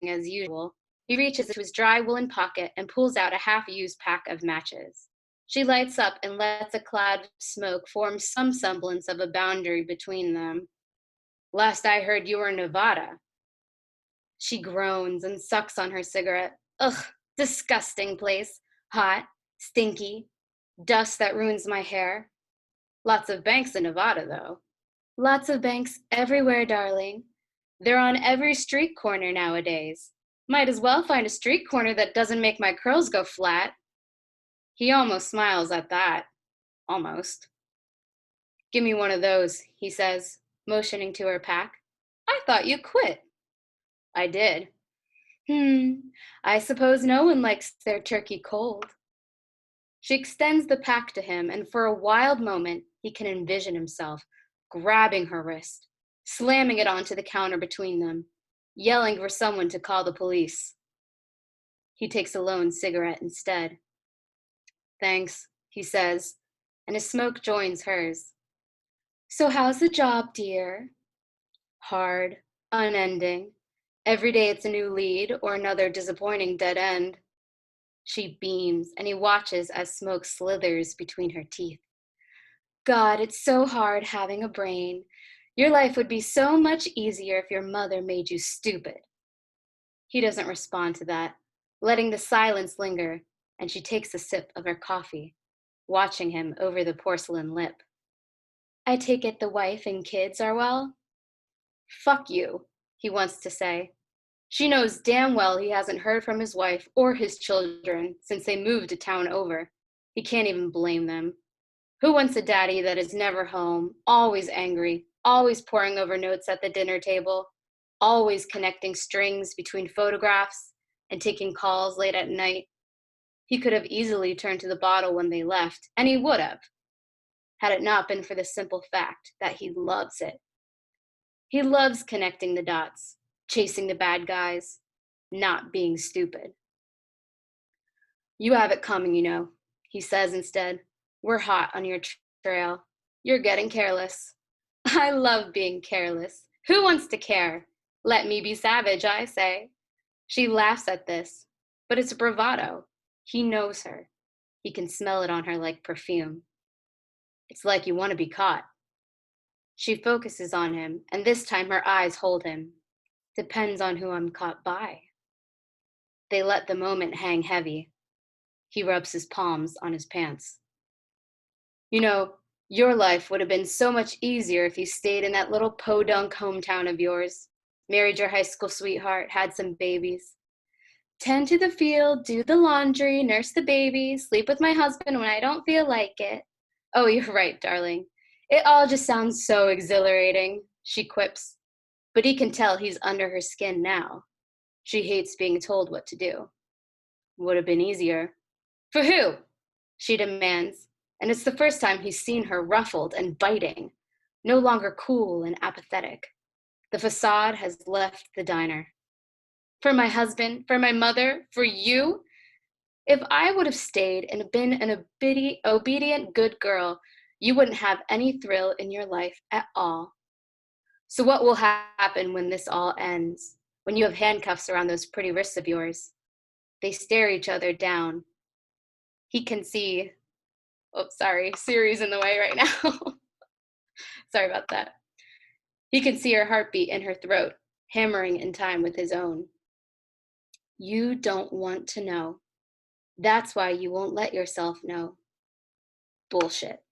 As usual, he reaches into his dry woolen pocket and pulls out a half-used pack of matches. She lights up and lets a cloud of smoke form some semblance of a boundary between them. Last I heard, you were in Nevada. She groans and sucks on her cigarette. Ugh, disgusting place. Hot, stinky, dust that ruins my hair. Lots of banks in Nevada, though. Lots of banks everywhere, darling. They're on every street corner nowadays. Might as well find a street corner that doesn't make my curls go flat. He almost smiles at that. Almost. Give me one of those, he says, motioning to her pack. I thought you quit. I did. I suppose no one likes their turkey cold. She extends the pack to him, and for a wild moment, he can envision himself grabbing her wrist, slamming it onto the counter between them, yelling for someone to call the police. He takes a lone cigarette instead. Thanks, he says, and his smoke joins hers. So how's the job, dear? Hard, unending. Every day it's a new lead or another disappointing dead end. She beams, and he watches as smoke slithers between her teeth. God, it's so hard having a brain. Your life would be so much easier if your mother made you stupid. He doesn't respond to that, letting the silence linger, and she takes a sip of her coffee, watching him over the porcelain lip. I take it the wife and kids are well? Fuck you, he wants to say. She knows damn well he hasn't heard from his wife or his children since they moved a town over. He can't even blame them. Who wants a daddy that is never home, always angry, always poring over notes at the dinner table, always connecting strings between photographs and taking calls late at night? He could have easily turned to the bottle when they left, and he would have, had it not been for the simple fact that he loves it. He loves connecting the dots, chasing the bad guys, not being stupid. You have it coming, you know, he says instead. We're hot on your trail. You're getting careless. I love being careless. Who wants to care? Let me be savage, I say. She laughs at this, but it's bravado. He knows her. He can smell it on her like perfume. It's like you want to be caught. She focuses on him, and this time her eyes hold him. Depends on who I'm caught by. They let the moment hang heavy. He rubs his palms on his pants. You know, your life would have been so much easier if you stayed in that little podunk hometown of yours, married your high school sweetheart, had some babies. Tend to the field, do the laundry, nurse the baby, sleep with my husband when I don't feel like it. Oh, you're right, darling. It all just sounds so exhilarating, she quips. But he can tell he's under her skin now. She hates being told what to do. Would have been easier. For who? She demands, and it's the first time he's seen her ruffled and biting, no longer cool and apathetic. The facade has left the diner. For my husband, for my mother, for you? If I would have stayed and been an obedient good girl, you wouldn't have any thrill in your life at all. So what will happen when this all ends? When you have handcuffs around those pretty wrists of yours? They stare each other down. He can see, oh, sorry, Siri's in the way right now. Sorry about that. He can see her heartbeat in her throat, hammering in time with his own. You don't want to know. That's why you won't let yourself know. Bullshit.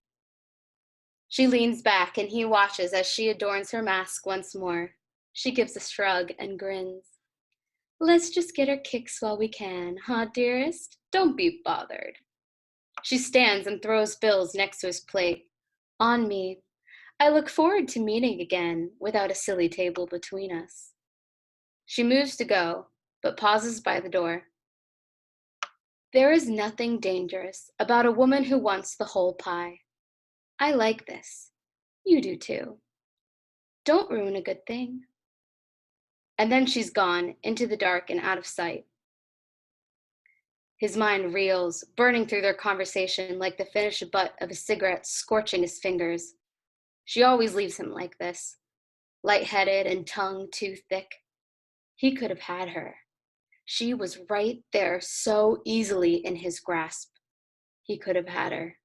She leans back and he watches as she adorns her mask once more. She gives a shrug and grins. Let's just get our kicks while we can, huh, dearest? Don't be bothered. She stands and throws bills next to his plate. On me. I look forward to meeting again without a silly table between us. She moves to go, but pauses by the door. There is nothing dangerous about a woman who wants the whole pie. I like this. You do too. Don't ruin a good thing. And then she's gone into the dark and out of sight. His mind reels, burning through their conversation like the finished butt of a cigarette scorching his fingers. She always leaves him like this, lightheaded and tongue too thick. He could have had her. She was right there so easily in his grasp. He could have had her.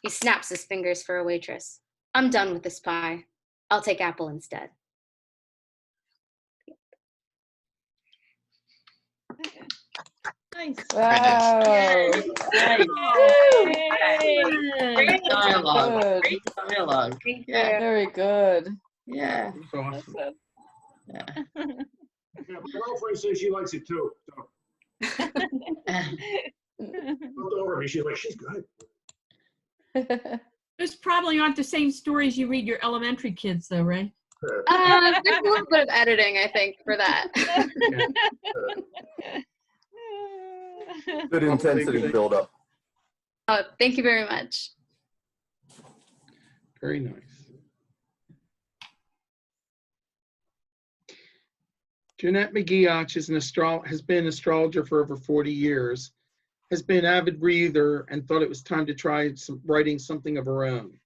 He snaps his fingers for a waitress. I'm done with this pie. I'll take apple instead. Nice. Wow. Yay. Nice. Yay. Great dialogue. Good. Great dialogue. Thank Yeah. Very good. Yeah. It's awesome. Yeah. Yeah, my girlfriend says she likes it too. So looked over at me, she's like, she's good. Those probably aren't the same stories you read your elementary kids, though, right? There's a little bit of editing, I think, for that. Good intensity build up. Oh, thank you very much. Very nice. Jeanette McGeoch is has been an astrologer for over 40 years, has been an avid reader, and thought it was time to try writing something of her own.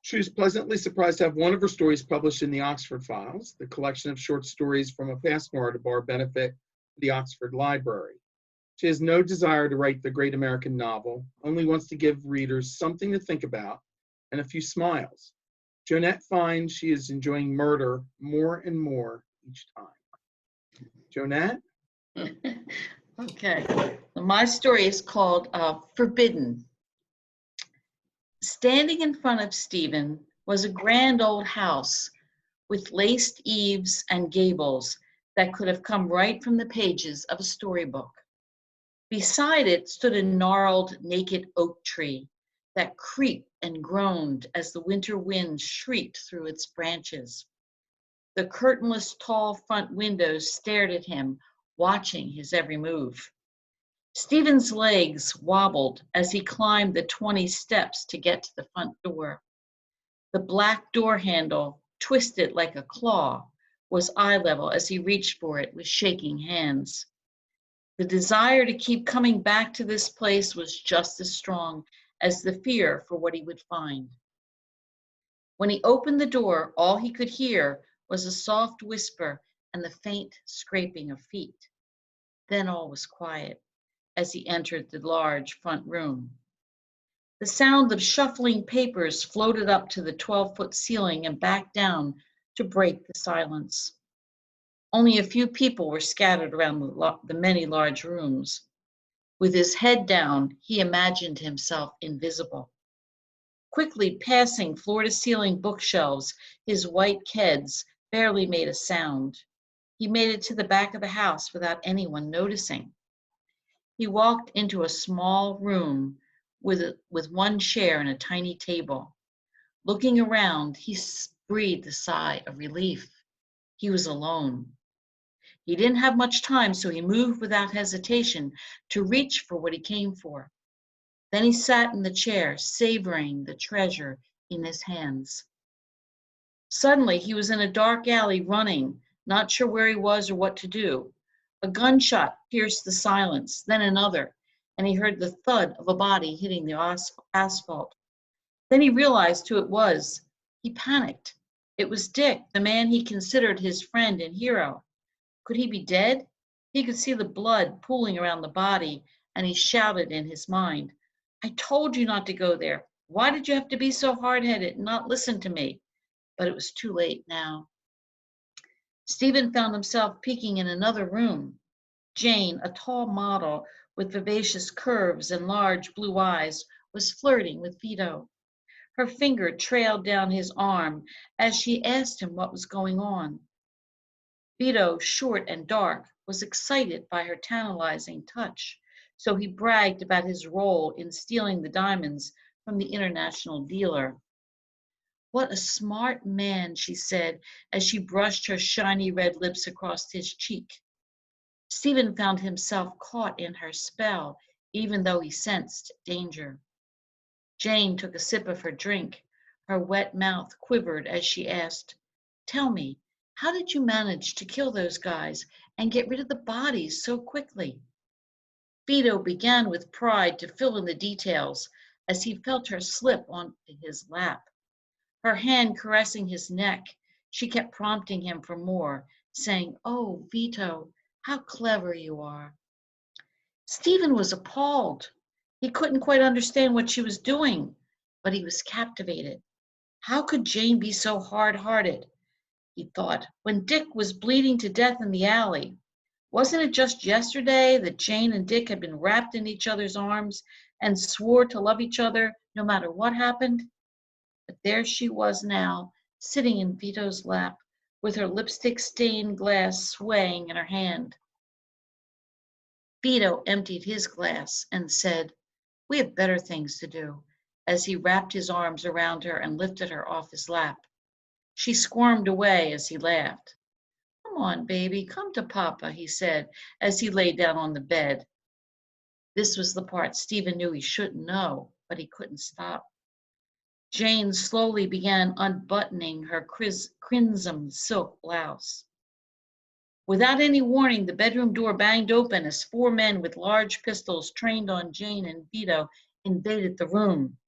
She was pleasantly surprised to have one of her stories published in the Oxford Files, the collection of short stories from a past Noir to Bar benefit for the Oxford Library. She has no desire to write the great American novel, only wants to give readers something to think about and a few smiles. Jeanette finds she is enjoying murder more and more each time. Jeanette? Okay. My story is called Forbidden. Standing in front of Stephen was a grand old house with laced eaves and gables that could have come right from the pages of a storybook. Beside it stood a gnarled, naked oak tree that creaked and groaned as the winter wind shrieked through its branches. The curtainless tall front windows stared at him, watching his every move. Stephen's legs wobbled as he climbed the 20 steps to get to the front door. The black door handle, twisted like a claw, was eye level as he reached for it with shaking hands. The desire to keep coming back to this place was just as strong as the fear for what he would find. When he opened the door, all he could hear was a soft whisper and the faint scraping of feet. Then all was quiet as he entered the large front room. The sound of shuffling papers floated up to the 12-foot ceiling and back down to break the silence. Only a few people were scattered around the many large rooms. With his head down, he imagined himself invisible. Quickly passing floor-to-ceiling bookshelves, his white Keds barely made a sound. He made it to the back of the house without anyone noticing. He walked into a small room with one chair and a tiny table. Looking around, he breathed a sigh of relief. He was alone. He didn't have much time, so he moved without hesitation to reach for what he came for. Then he sat in the chair, savoring the treasure in his hands. Suddenly, he was in a dark alley running, not sure where he was or what to do. A gunshot pierced the silence, then another, and he heard the thud of a body hitting the asphalt. Then he realized who it was. He panicked. It was Dick, the man he considered his friend and hero. Could he be dead? He could see the blood pooling around the body, and he shouted in his mind, "I told you not to go there. Why did you have to be so hard-headed and not listen to me?" But it was too late now. Stephen found himself peeking in another room. Jane, a tall model with vivacious curves and large blue eyes, was flirting with Vito. Her finger trailed down his arm as she asked him what was going on. Vito, short and dark, was excited by her tantalizing touch, so he bragged about his role in stealing the diamonds from the international dealer. "What a smart man," she said as she brushed her shiny red lips across his cheek. Stephen found himself caught in her spell, even though he sensed danger. Jane took a sip of her drink. Her wet mouth quivered as she asked, "Tell me, how did you manage to kill those guys and get rid of the bodies so quickly?" Vito began with pride to fill in the details as he felt her slip onto his lap. Her hand caressing his neck, she kept prompting him for more, saying, "Oh, Vito, how clever you are." Stephen was appalled. He couldn't quite understand what she was doing, but he was captivated. How could Jane be so hard-hearted? He thought, when Dick was bleeding to death in the alley. Wasn't it just yesterday that Jane and Dick had been wrapped in each other's arms and swore to love each other no matter what happened? But there she was now, sitting in Vito's lap, with her lipstick-stained glass swaying in her hand. Vito emptied his glass and said, "We have better things to do," as he wrapped his arms around her and lifted her off his lap. She squirmed away as he laughed. "Come on, baby, come to Papa," he said as he lay down on the bed. This was the part Stephen knew he shouldn't know, but he couldn't stop. Jane slowly began unbuttoning her crimson silk blouse. Without any warning, the bedroom door banged open as 4 men with large pistols trained on Jane and Vito invaded the room.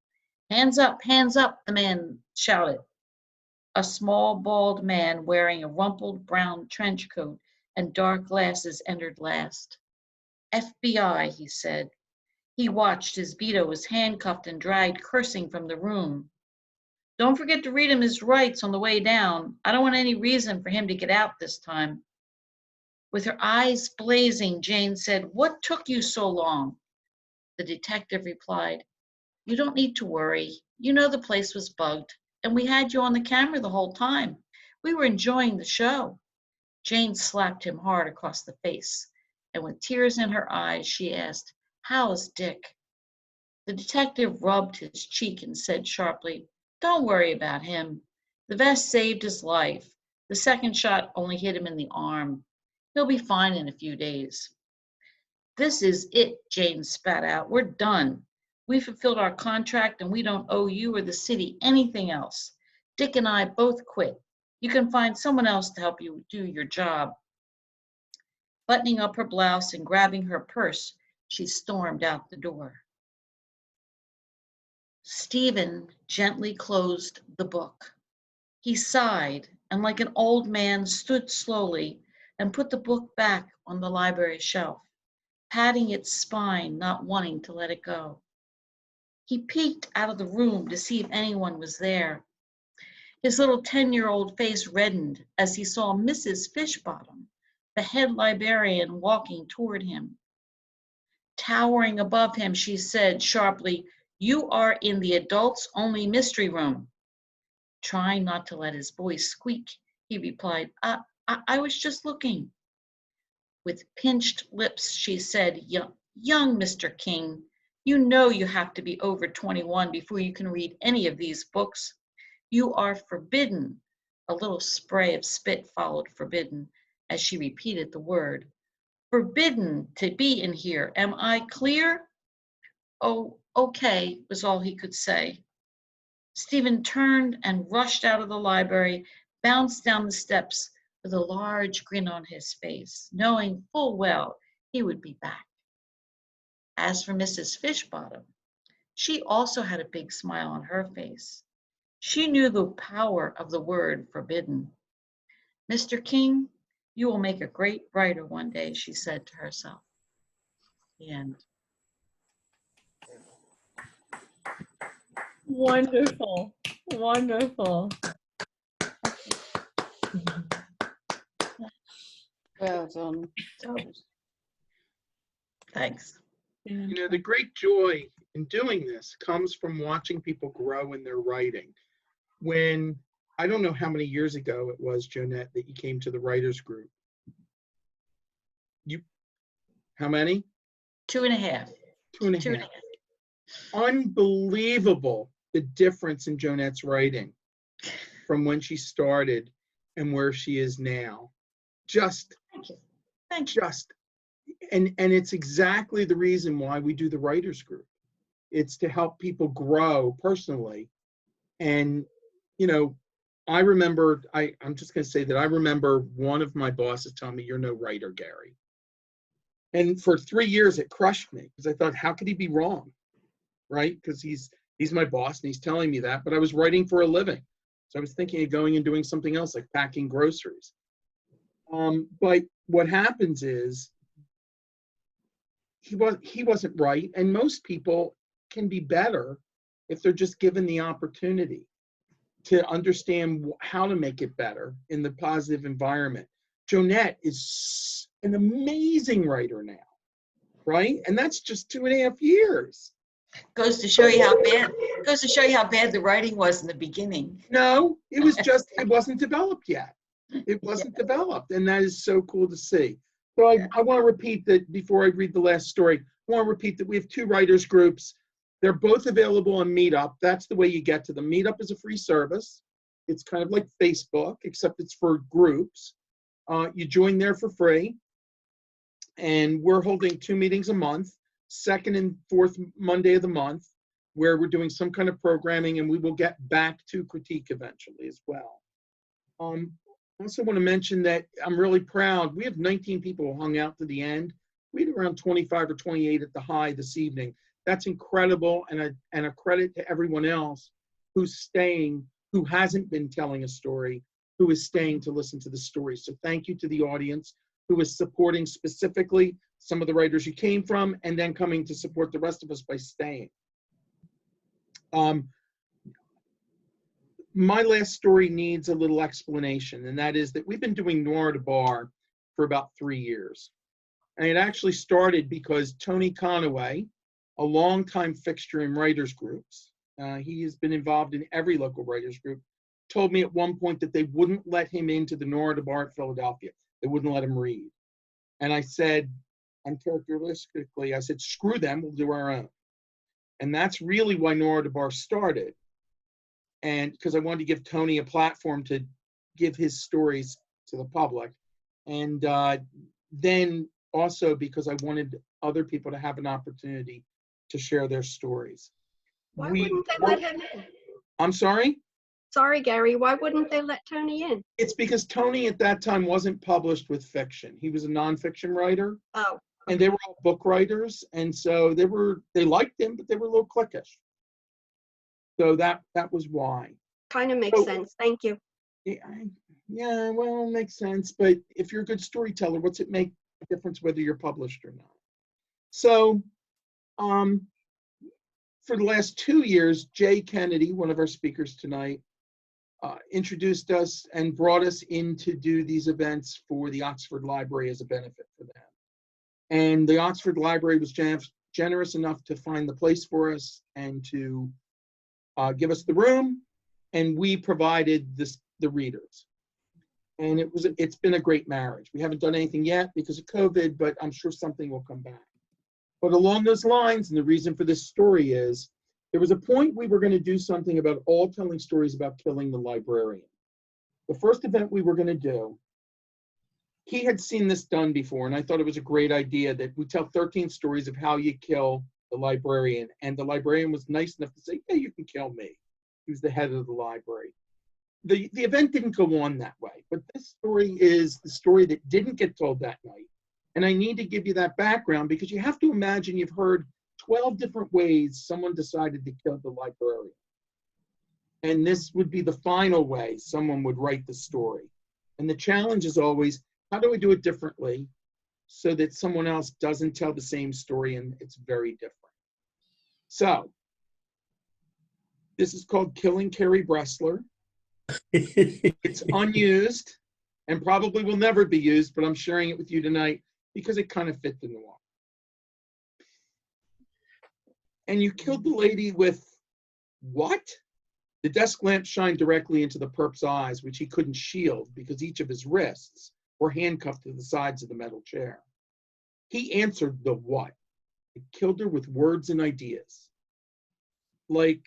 Hands up, the man shouted. A small, bald man wearing a rumpled brown trench coat and dark glasses entered last. "FBI," he said. He watched as Vito was handcuffed and dragged cursing from the room. "Don't forget to read him his rights on the way down. I don't want any reason for him to get out this time." With her eyes blazing, Jane said, "What took you so long?" The detective replied, "You don't need to worry. You know the place was bugged, and we had you on the camera the whole time. We were enjoying the show." Jane slapped him hard across the face, and with tears in her eyes, she asked, "How is Dick?" The detective rubbed his cheek and said sharply, "Don't worry about him. The vest saved his life. The second shot only hit him in the arm. He'll be fine in a few days." "This is it," Jane spat out. "We're done. We fulfilled our contract and we don't owe you or the city anything else. Dick and I both quit. You can find someone else to help you do your job." Buttoning up her blouse and grabbing her purse, she stormed out the door. Stephen gently closed the book. He sighed and, like an old man, stood slowly and put the book back on the library shelf, patting its spine, not wanting to let it go. He peeked out of the room to see if anyone was there. His little 10-year-old face reddened as he saw Mrs. Fishbottom, the head librarian, walking toward him. Towering above him, she said sharply, "You are in the adults-only mystery room." Trying not to let his voice squeak, he replied, I was just looking. With pinched lips, she said, young Mr. King, you know you have to be over 21 before you can read any of these books. You are forbidden." A little spray of spit followed forbidden as she repeated the word. "Forbidden to be in here. Am I clear?" "Oh, okay," was all he could say. Stephen turned and rushed out of the library, bounced down the steps with a large grin on his face, knowing full well he would be back. As for Mrs. Fishbottom, she also had a big smile on her face. She knew the power of the word forbidden. "Mr. King, you will make a great writer one day," she said to herself. The end. Wonderful. Wonderful. Well done. Thanks. You know, the great joy in doing this comes from watching people grow in their writing. When, I don't know how many years ago it was, Jonette, that you came to the writers group. How many? 2.5. 2.5. Unbelievable the difference in Jonette's writing from when she started and where she is now. Thank you. And it's exactly the reason why we do the writers group. It's to help people grow personally. And, you know, I remember, I'm just going to say that I remember one of my bosses telling me, "You're no writer, Gary." And for 3 years, it crushed me because I thought, how could he be wrong? Right? Because he's my boss and he's telling me that, but I was writing for a living. So I was thinking of going and doing something else like packing groceries. But what happens is he wasn't right. And most people can be better if they're just given the opportunity to understand how to make it better in the positive environment. Jonette is an amazing writer now, right? And that's just 2.5 years. Goes to show you how bad the writing was in the beginning. No, it was just, it wasn't developed yet. It wasn't developed, and that is so cool to see. So I want to repeat that before I read the last story. I want to repeat that we have 2 writers groups. They're both available on Meetup. That's the way you get to them. Meetup is a free service. It's kind of like Facebook, except it's for groups. You join there for free. And we're holding 2 meetings a month, 2nd and 4th Monday of the month, where we're doing some kind of programming, and we will get back to critique eventually as well. I also want to mention that I'm really proud. We have 19 people who hung out to the end. We had around 25 or 28 at the high this evening. That's incredible, and a credit to everyone else who's staying, who hasn't been telling a story, who is staying to listen to the story. So thank you to the audience who is supporting specifically some of the writers you came from, and then coming to support the rest of us by staying. My last story needs a little explanation, and that is that we've been doing Noir to Bar for about 3 years. And it actually started because Tony Conaway, a longtime fixture in writers groups, he has been involved in every local writers group, told me at one point that they wouldn't let him into the Noir to Bar at Philadelphia. They wouldn't let him read. And I said, uncharacteristically, I said, screw them, we'll do our own. And that's really why Noir to Bar started. And because I wanted to give Tony a platform to give his stories to the public. And then also because I wanted other people to have an opportunity to share their stories. Why wouldn't they let him in? I'm sorry? Sorry, Gary, why wouldn't they let Tony in? It's because Tony at that time wasn't published with fiction. He was a nonfiction writer. Oh. And they were all book writers, and so they liked him, but they were a little cliquish. So that was why. Kind of makes sense. Thank you. Yeah, well, it makes sense. But if you're a good storyteller, what's it make a difference whether you're published or not? So, for the last 2 years, Jay Kennedy, one of our speakers tonight, introduced us and brought us in to do these events for the Oxford Library as a benefit for them. And the Oxford Library was generous enough to find the place for us and to give us the room, and we provided the readers. And it's been a great marriage. We haven't done anything yet because of COVID, but I'm sure something will come back. But along those lines, and the reason for this story is, there was a point we were going to do something about all telling stories about killing the librarian. The first event we were going to do, he had seen this done before, and I thought it was a great idea that we tell 13 stories of how you kill the librarian. And the librarian was nice enough to say, yeah, you can kill me. He was the head of the library. The event didn't go on that way, but this story is the story that didn't get told that night. And I need to give you that background because you have to imagine you've heard 12 different ways someone decided to kill the librarian. And this would be the final way someone would write the story. And the challenge is always, how do we do it differently so that someone else doesn't tell the same story and it's very different? So, this is called Killing Carrie Bressler. It's unused and probably will never be used, but I'm sharing it with you tonight because it kind of fit the noir. And you killed the lady with what? The desk lamp shined directly into the perp's eyes, which he couldn't shield because each of his wrists were handcuffed to the sides of the metal chair. He answered the what. It killed her with words and ideas. Like,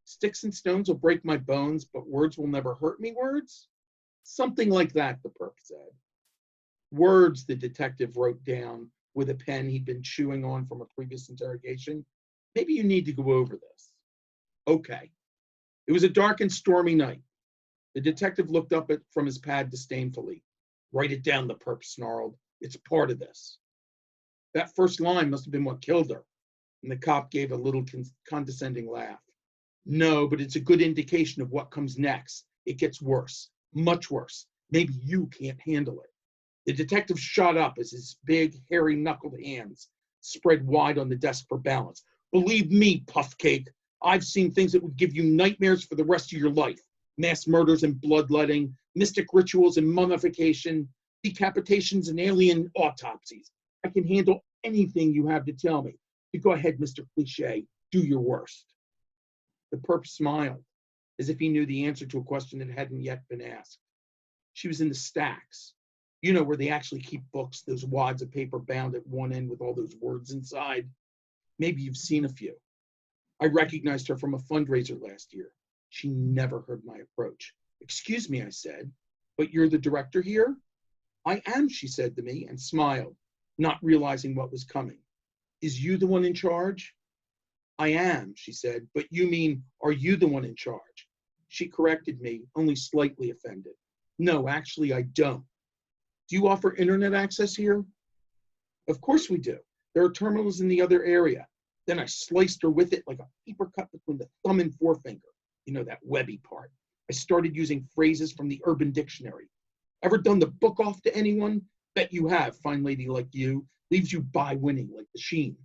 sticks and stones will break my bones, but words will never hurt me words? Something like that, the perp said. Words, the detective wrote down with a pen he'd been chewing on from a previous interrogation. Maybe you need to go over this. Okay. It was a dark and stormy night. The detective looked up from his pad disdainfully. Write it down, the perp snarled. It's part of this. That first line must have been what killed her. And the cop gave a little condescending laugh. No, but it's a good indication of what comes next. It gets worse, much worse. Maybe you can't handle it. The detective shot up as his big, hairy, knuckled hands spread wide on the desk for balance. Believe me, Puffcake, I've seen things that would give you nightmares for the rest of your life. Mass murders and bloodletting, mystic rituals and mummification, decapitations and alien autopsies. I can handle anything you have to tell me. You go ahead, Mr. Cliche, do your worst. The perp smiled, as if he knew the answer to a question that hadn't yet been asked. She was in the stacks. You know where they actually keep books, those wads of paper bound at one end with all those words inside. Maybe you've seen a few. I recognized her from a fundraiser last year. She never heard my approach. Excuse me, I said, but you're the director here? I am, she said to me and smiled, not realizing what was coming. Is you the one in charge? I am, she said, but you mean, are you the one in charge? She corrected me, only slightly offended. No, actually, I don't. Do you offer internet access here? Of course we do. There are terminals in the other area. Then I sliced her with it like a paper cut between the thumb and forefinger. You know, that webby part. I started using phrases from the Urban Dictionary. Ever done the book off to anyone? Bet you have, fine lady like you. Leaves you by winning like the Sheen.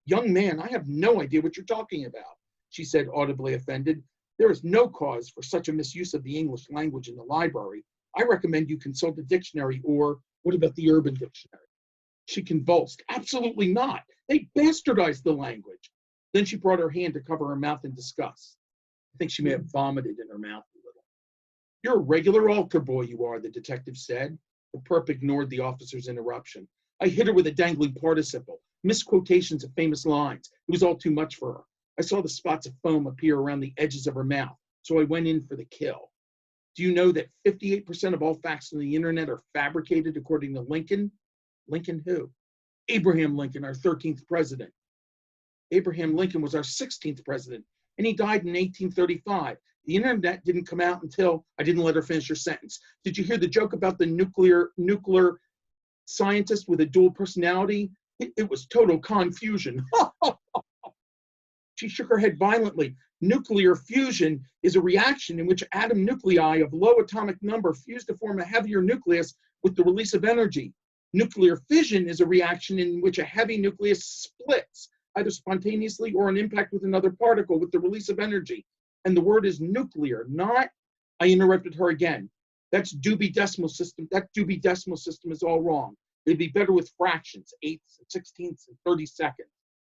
Young man, I have no idea what you're talking about, she said, audibly offended. There is no cause for such a misuse of the English language in the library. I recommend you consult a dictionary, or what about the Urban Dictionary? She convulsed. Absolutely not. They bastardized the language. Then she brought her hand to cover her mouth in disgust. I think she may have vomited in her mouth a little. You're a regular altar boy, you are, the detective said. The perp ignored the officer's interruption. I hit her with a dangling participle, misquotations of famous lines. It was all too much for her. I saw the spots of foam appear around the edges of her mouth, so I went in for the kill. Do you know that 58% of all facts on the internet are fabricated according to Lincoln? Lincoln who? Abraham Lincoln, our 13th president. Abraham Lincoln was our 16th president, and he died in 1835. The internet didn't come out until I didn't let her finish her sentence. Did you hear the joke about the nuclear scientist with a dual personality? It was total confusion. She shook her head violently. Nuclear fusion is a reaction in which atom nuclei of low atomic number fuse to form a heavier nucleus with the release of energy. Nuclear fission is a reaction in which a heavy nucleus splits, either spontaneously or on impact with another particle with the release of energy. And the word is nuclear, not, I interrupted her again. That's Dewey Decimal System. That Dewey Decimal System is all wrong. It'd be better with fractions, eighths, and sixteenths, and 32nds.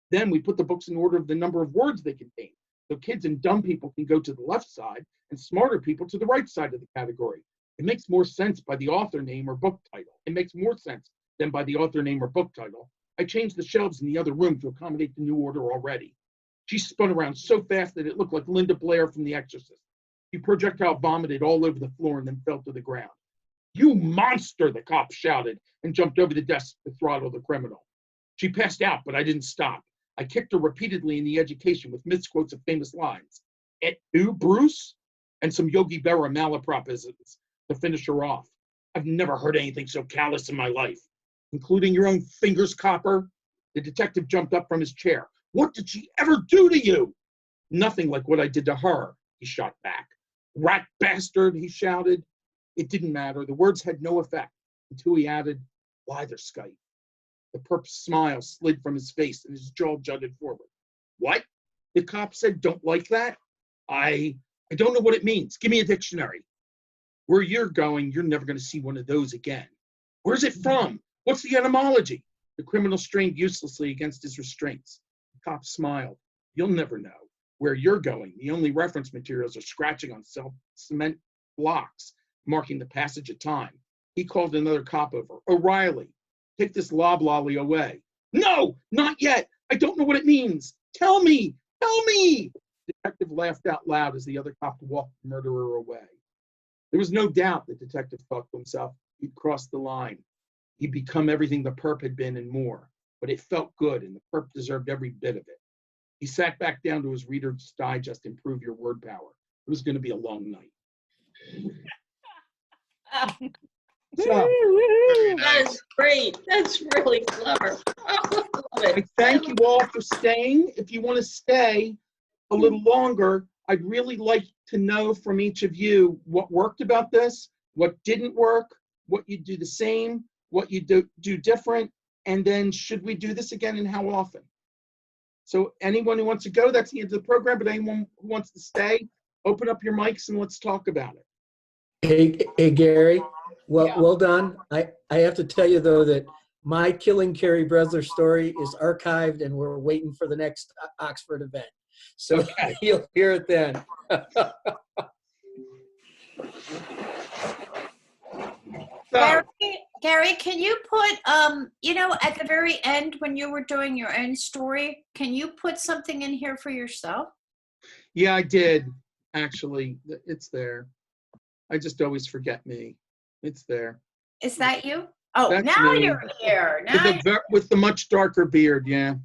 Then we put the books in order of the number of words they contain. So kids and dumb people can go to the left side and smarter people to the right side of the category. It makes more sense by the author name or book title. It makes more sense than by the author name or book title. I changed the shelves in the other room to accommodate the new order already. She spun around so fast that it looked like Linda Blair from The Exorcist. She projectile vomited all over the floor and then fell to the ground. "You monster," the cop shouted and jumped over the desk to throttle the criminal. She passed out, but I didn't stop. I kicked her repeatedly in the education with misquotes of famous lines. "Et tu, Bruce?" and some Yogi Berra malapropisms to finish her off. I've never heard anything so callous in my life. Including your own fingers, copper? The detective jumped up from his chair. "What did she ever do to you?" "Nothing like what I did to her," he shot back. "Rat bastard," he shouted. It didn't matter. The words had no effect until he added, "Blytherskite." The perp's smile slid from his face and his jaw jutted forward. "What?" the cop said. "Don't like that?" I don't know what it means. Give me a dictionary." "Where you're going, you're never going to see one of those again." "Where's it from? What's the etymology?" The criminal strained uselessly against his restraints. The cop smiled. "You'll never know. Where you're going, the only reference materials are scratching on cement blocks, marking the passage of time." He called another cop over. "O'Reilly, take this loblolly away." "No, not yet. I don't know what it means. Tell me, tell me." The detective laughed out loud as the other cop walked the murderer away. There was no doubt, the detective thought to himself, he'd crossed the line. He'd become everything the perp had been and more. But it felt good, and the perp deserved every bit of it. He sat back down to his Reader's Digest, Improve Your Word Power. It was going to be a long night. So, That is great. That's really clever. I love it. I thank you all for staying. If you want to stay a little longer, I'd really like to know from each of you what worked about this, what didn't work, what you do the same, what you do different, and then should we do this again and how often? So anyone who wants to go, that's the end of the program, but anyone who wants to stay, open up your mics and let's talk about it. Hey, Gary, well, Yeah. well done. I have to tell you, though, that my Killing Carrie Bresler story is archived and we're waiting for the next Oxford event. So Okay. you'll hear it then. So, Gary, can you put, at the very end when you were doing your own story, can you put something in here for yourself? yeah, I did, actually. It's there. I just always forget me. It's there. Is that you? Oh, That's now me. you're here. With Now with the much darker beard, yeah.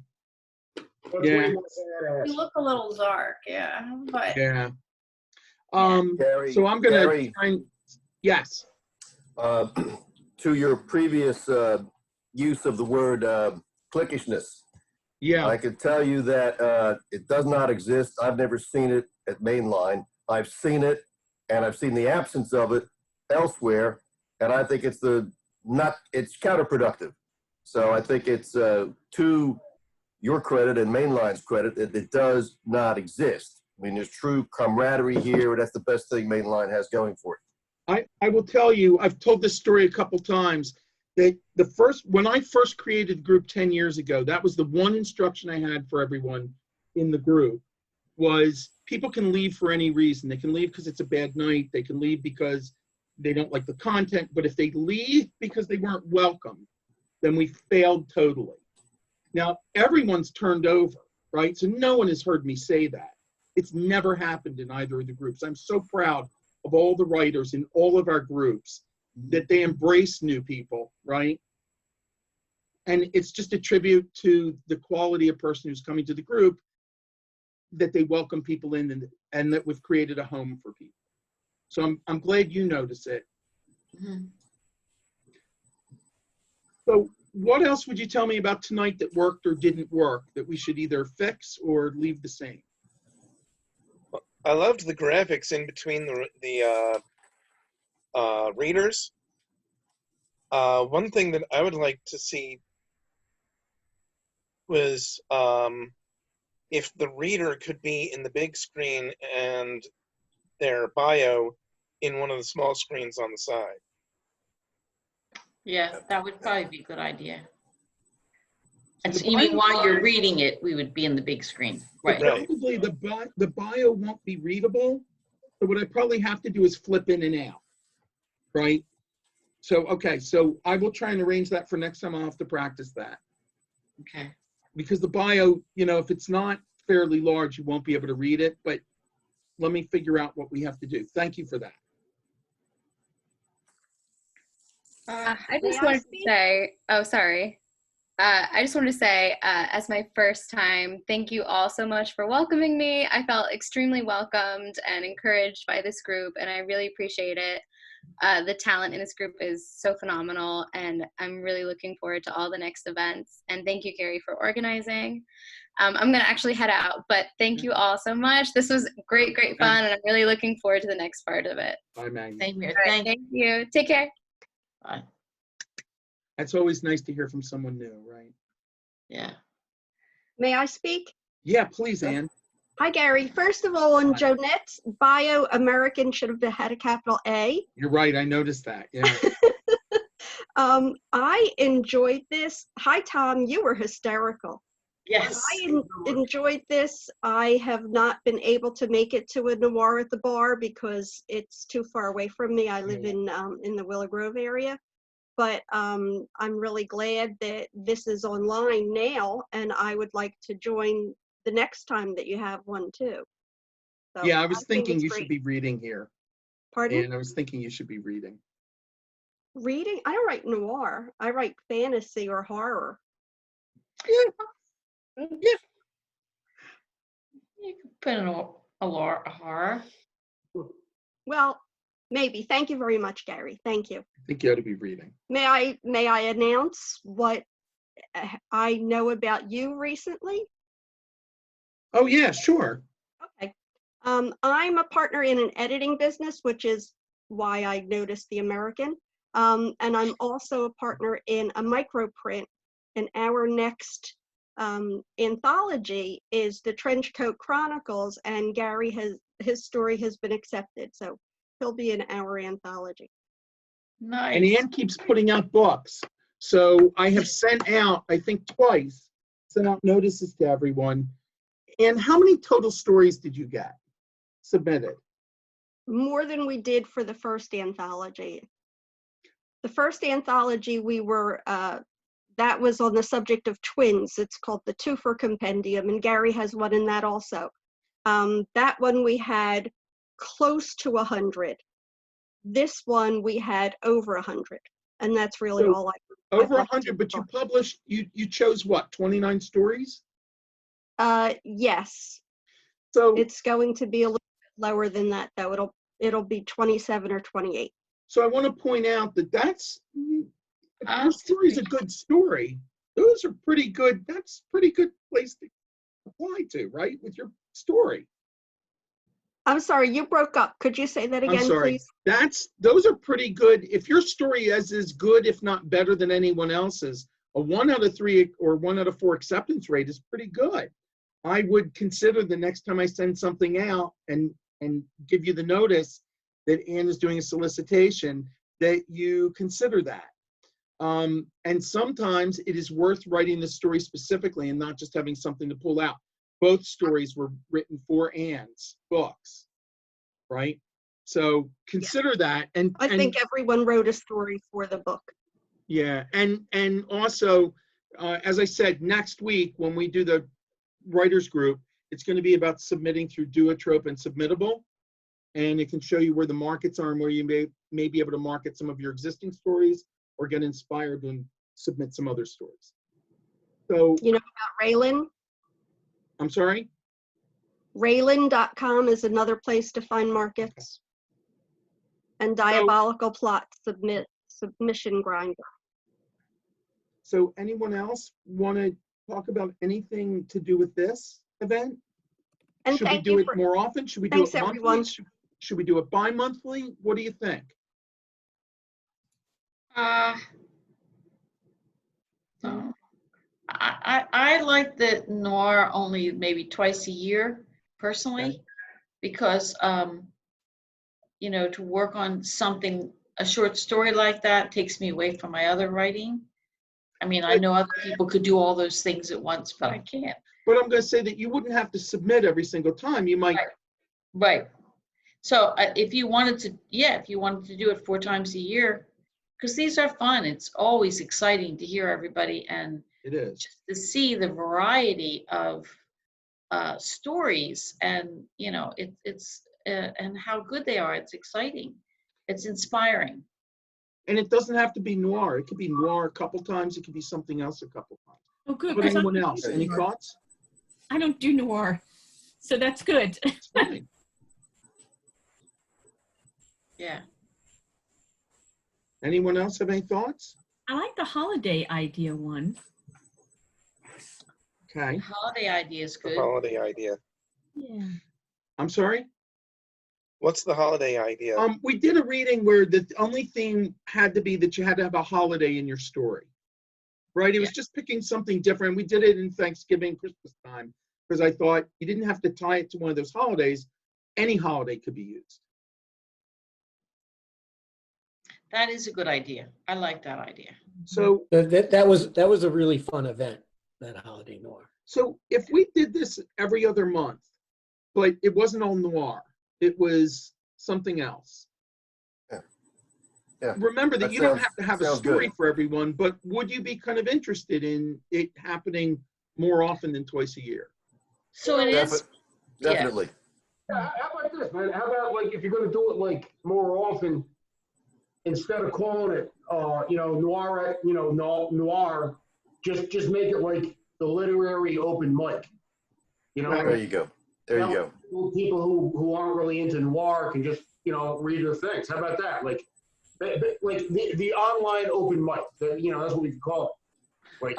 Yeah. you look a little dark, yeah. But Yeah. Gary, So I'm gonna Gary, try and, yes. to your previous use of the word cliquishness, Yeah. I can tell you that it does not exist. I've never seen it at Mainline. I've seen it, and I've seen the absence of it elsewhere, and I think it's it's counterproductive. So I think it's to your credit and Mainline's credit that it does not exist. I mean, there's true camaraderie here. That's the best thing Mainline has going for it. I will tell you, I've told this story a couple times, that when I first created the group 10 years ago, that was the one instruction I had for everyone in the group, was people can leave for any reason. They can leave because it's a bad night. They can leave because they don't like the content. But if they leave because they weren't welcome, then we failed totally. Now, everyone's turned over, right? So no one has heard me say that. It's never happened in either of the groups. I'm so proud of all the writers in all of our groups that they embrace new people, right? And it's just a tribute to the quality of person who's coming to the group. that they welcome people in and that we've created a home for people. So I'm glad you notice it. Mhm. So what else would you tell me about tonight that worked or didn't work that we should either fix or leave the same? I loved the graphics in between the readers. One thing that I would like to see was if the reader could be in the big screen and their bio in one of the small screens on the side. Yeah, that would probably be a good idea. And The so you mean bio- while you're reading it, we would be in the big screen, right? Right. Probably the bio won't be readable. So what I probably have to do is flip in and out, right? So, okay, so I will try and arrange that for next time. I'll have to practice that. Okay. Because the bio, you know, if it's not fairly large, you won't be able to read it, but let me figure out what we have to do. Thank you for that. I just May I wanted to speak? say, oh, sorry. I just wanted to say, as my first time, thank you all so much for welcoming me. I felt extremely welcomed and encouraged by this group, and I really appreciate it. The talent in this group is so phenomenal, and I'm really looking forward to all the next events. And thank you, Gary, for organizing. I'm going to actually head out, but thank you all so much. This was great, great fun, and I'm really looking forward to the next part of it. Bye, Maggie. Same here. All right, thank you. Take care. Bye. That's always nice to hear from someone new, right? Yeah. May I speak? Yeah, please, Ann. Hi, Gary. First of all, on Hi. Jonette's bio, American should have had a capital A. You're right. I noticed that. Yeah. I enjoyed this. Hi, Tom. You were hysterical. Yes. I enjoyed this. I have not been able to make it to a Noir at the bar because it's too far away from me. I live in the Willow Grove area. But I'm really glad that this is online now, and I would like to join the next time that you have one too. So Yeah, I was think thinking it's you great. should be reading here. Pardon? And I was thinking you should be reading. Reading? I don't write noir. I write fantasy or horror. Yeah. Yeah. You could put in a horror. Well, maybe. Thank you very much, Gary. Thank you. I think you ought to be reading. May I announce what I know about you recently? Oh, yeah, sure. Okay. I'm a partner in an editing business, which is why I noticed the American. And I'm also a partner in a microprint. And our next anthology is the Trenchcoat Chronicles, and Gary his story has been accepted. So he'll be in our anthology. Nice. And Ann keeps putting out books. So I have sent out, I think twice, sent out notices to everyone. And how many total stories did you get submitted? More than we did for the first anthology. The first anthology we were, that was on the subject of twins. It's called the Twofer Compendium, and Gary has one in that also. That one we had close to 100. This one we had over 100, and that's really So, all over 100, but you published, you chose what, 29 stories? Yes. So it's going to be a little bit lower than that, though. It'll be 27 or 28. So I want to point out that that's, if your story's a good story, those are pretty good. That's pretty good place to apply to, right? With your story. I'm sorry, you broke up. Could you say that again, I'm sorry. please? Those are pretty good. If your story is good, if not better than anyone else's, a 1 out of 3 or 1 out of 4 acceptance rate is pretty good. I would consider the next time I send something out and give you the notice that Ann is doing a solicitation, that you consider that. And sometimes it is worth writing the story specifically and not just having something to pull out. Both stories were written for Ann's books, right? So consider that. And I think everyone wrote a story for the book. Yeah, and also, as I said, next week when we do the writers group, it's going to be about submitting through Duotrope and Submittable, and it can show you where the markets are and where you may be able to market some of your existing stories or get inspired and submit some other stories. So you know about Raylan? I'm sorry? Raylan.com is another place to find markets. And Diabolical Plot submission grinder. So anyone else want to talk about anything to do with this event? And Should we thank do you it for, more often? Should we do thanks it monthly? everyone. Should we do it bi-monthly? What do you think? I like the Noir only maybe twice a year personally, Okay. because you know, to work on something, a short story like that takes me away from my other writing. I mean, I know other people could do all those things at once, but I can't. But I'm going to say that you wouldn't have to submit every single time. You might. Right. So if you wanted to, yeah, if you wanted to do it 4 times a year, because these are fun. It's always exciting to hear everybody and It is. just to see the variety of stories, and you know, it's and how good they are. It's exciting. It's inspiring. And it doesn't have to be noir. It could be noir a couple times. It could be something else a couple times. Oh, good. But 'cause I anyone don't else? do Any noir. thoughts? I don't do noir, so that's good. It's fine. Yeah. Anyone else have any thoughts? I like the holiday idea one. Okay. Holiday idea is The good. holiday idea. Yeah. I'm sorry? What's the holiday idea? We did a reading where the only theme had to be that you had to have a holiday in your story, right? It was just picking something different. We did it in Thanksgiving, Christmas time, because I thought you didn't have to tie it to one of those holidays. Any holiday could be used. That is a good idea. I like that idea. So, That was a really fun event, that holiday noir. so if we did this every other month, but it wasn't all noir, it was something else. Yeah. Remember that That you don't sounds- have to have a sounds story good. for everyone, but would you be kind of interested in it happening more often than twice a year? So it is. Definitely. Yeah, how about this, man? How about like if you're gonna do it like more often, instead of calling it noir, just make it like the literary open mic. You know, There you go. There you go. people who aren't really into noir can just read their things. How about that? Like the online open mic. That's what we could call it. Like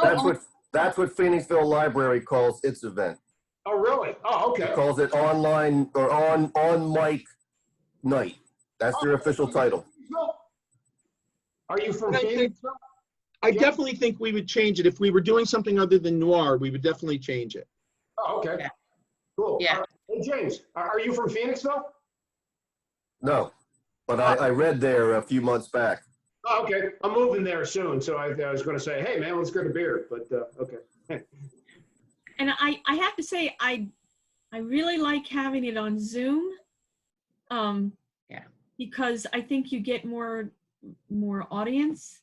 That's what Phoenixville Library calls its event. Oh, really? Oh, okay. It calls it online or on mic night. That's their official title. Are you from Phoenix? I definitely think we would change it. If we were doing something other than noir, we would definitely change it. Oh, okay. Yeah. Cool. Yeah. Hey, James, are you from Phoenixville? No, but I read there a few months back. Oh, okay. I'm moving there soon, so I was going to say, hey, man, let's go to beer, but okay. And I have to say, I really like having it on Zoom. Yeah. Because I think you get more audience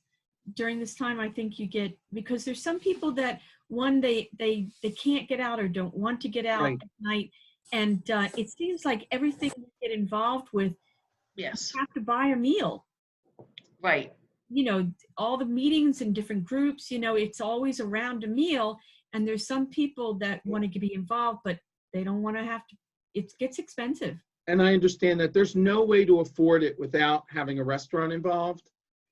during this time. I think you get, because there's some people that they can't get out or don't want to get out Right. at night, and it seems like everything you get involved with, Yes. you have to buy a meal. Right. All the meetings in different groups, it's always around a meal. And there's some people that want to be involved, but they don't want to have to. It gets expensive. And I understand that there's no way to afford it without having a restaurant involved,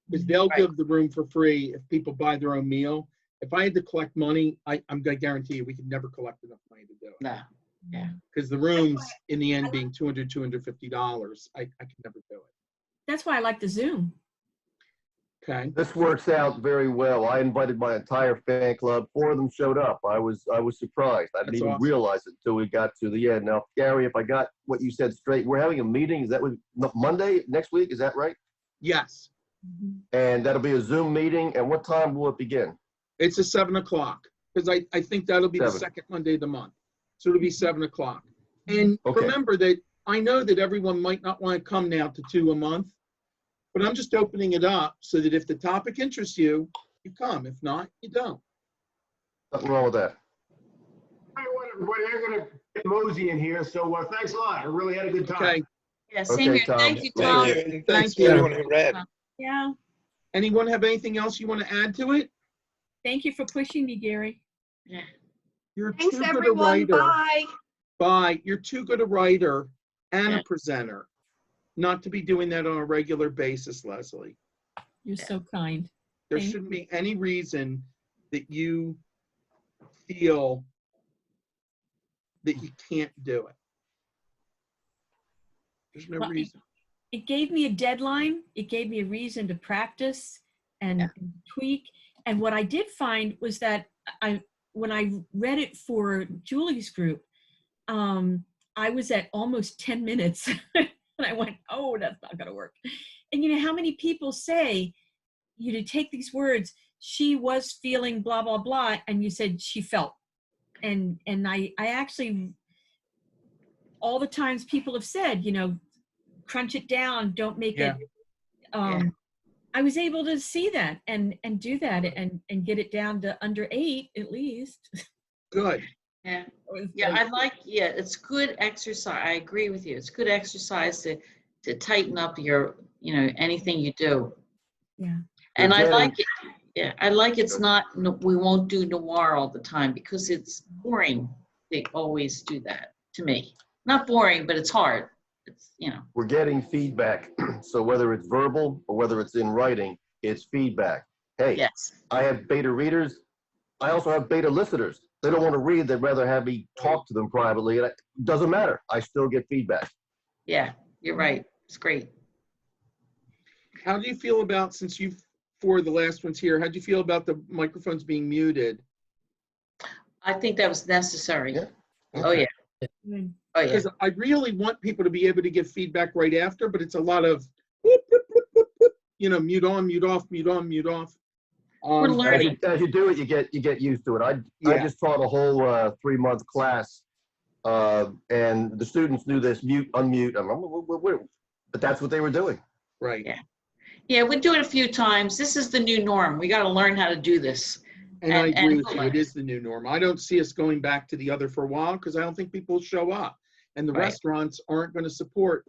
because they'll give the room for free if people buy their own meal. If I had to collect money, I'm going to guarantee you we could never collect enough money to do it. No. Yeah. Because the rooms, in the end, being $200, $250, I could never do it. That's why I like the Zoom. Okay. This works out very well. I invited my entire fan club. 4 of them showed up. I was surprised. I didn't That's even awesome. realize it until we got to the end. Now, Gary, if I got what you said straight, we're having a meeting. Is that Monday next week? Is that right? Yes. And that'll be a Zoom meeting. And what time will it begin? It's at 7 o'clock, because I think that'll be the 7. second Monday of the month. So it'll be 7 o'clock. And Okay. remember that I know that everyone might not want to come now to 2 a month, but I'm just opening it up so that if the topic interests you, you come. If not, you don't. Nothing wrong with that. Hey, what, everybody, I'm going to get mosey in here, so thanks a lot. I really had a good time. Okay. Yeah. Same Okay, here. Tom. Thank you, Tom. Thank you. And Thank thanks you. to everyone who read. Yeah. Anyone have anything else you want to add to it? Thank you for pushing me, Gary. Yeah. You're Thanks, too good a everyone. writer. Bye. by you're too good a writer and Yeah. a presenter not to be doing that on a regular basis, Leslie. You're so kind. There Thank shouldn't be any reason that you feel that you can't do it. There's no Well, reason. It gave me a deadline. It gave me a reason to practice and tweak. And what I did find was that when I read it for Julie's group, I was at almost 10 minutes. And I went, oh, that's not going to work. And you know how many people say, you to take these words, she was feeling blah, blah, blah, and you said she felt. And I actually, all the times people have said, you know, crunch it down, don't make it. I was able to see that and do that and get it down to under 8 at least. Good. Yeah. Yeah, it's good exercise. I agree with you. It's good exercise to tighten up your, you know, anything you do. Yeah. And I like it. Yeah, I like it's not, we won't do noir all the time because it's boring. They always do that to me. Not boring, but it's hard. It's, you know. We're getting feedback. So whether it's verbal or whether it's in writing, it's feedback. Hey, yes. I have beta readers. I also have beta listeners. They don't want to read. They'd rather have me talk to them privately. And it doesn't matter. I still get feedback. Yeah, you're right. It's great. How do you feel about, since you've, for the last ones here, how do you feel about the microphones being muted? I think that was necessary. Yeah. Oh, yeah. Oh, yeah. Because I really want people to be able to give feedback right after, but it's a lot of, whoop, whoop, whoop, whoop, whoop, you know, mute on, mute off, mute on, mute off. We're learning. As you do it, you get used to it. I just taught a whole 3-month class, and the students knew this mute, unmute. But that's what they were doing. Right. Yeah. Yeah, we do it a few times. This is the new norm. We got to learn how to do this. And I agree with you. It is the new norm. I don't see us going back to the other for a while because I don't think people will show up. And the restaurants aren't going to support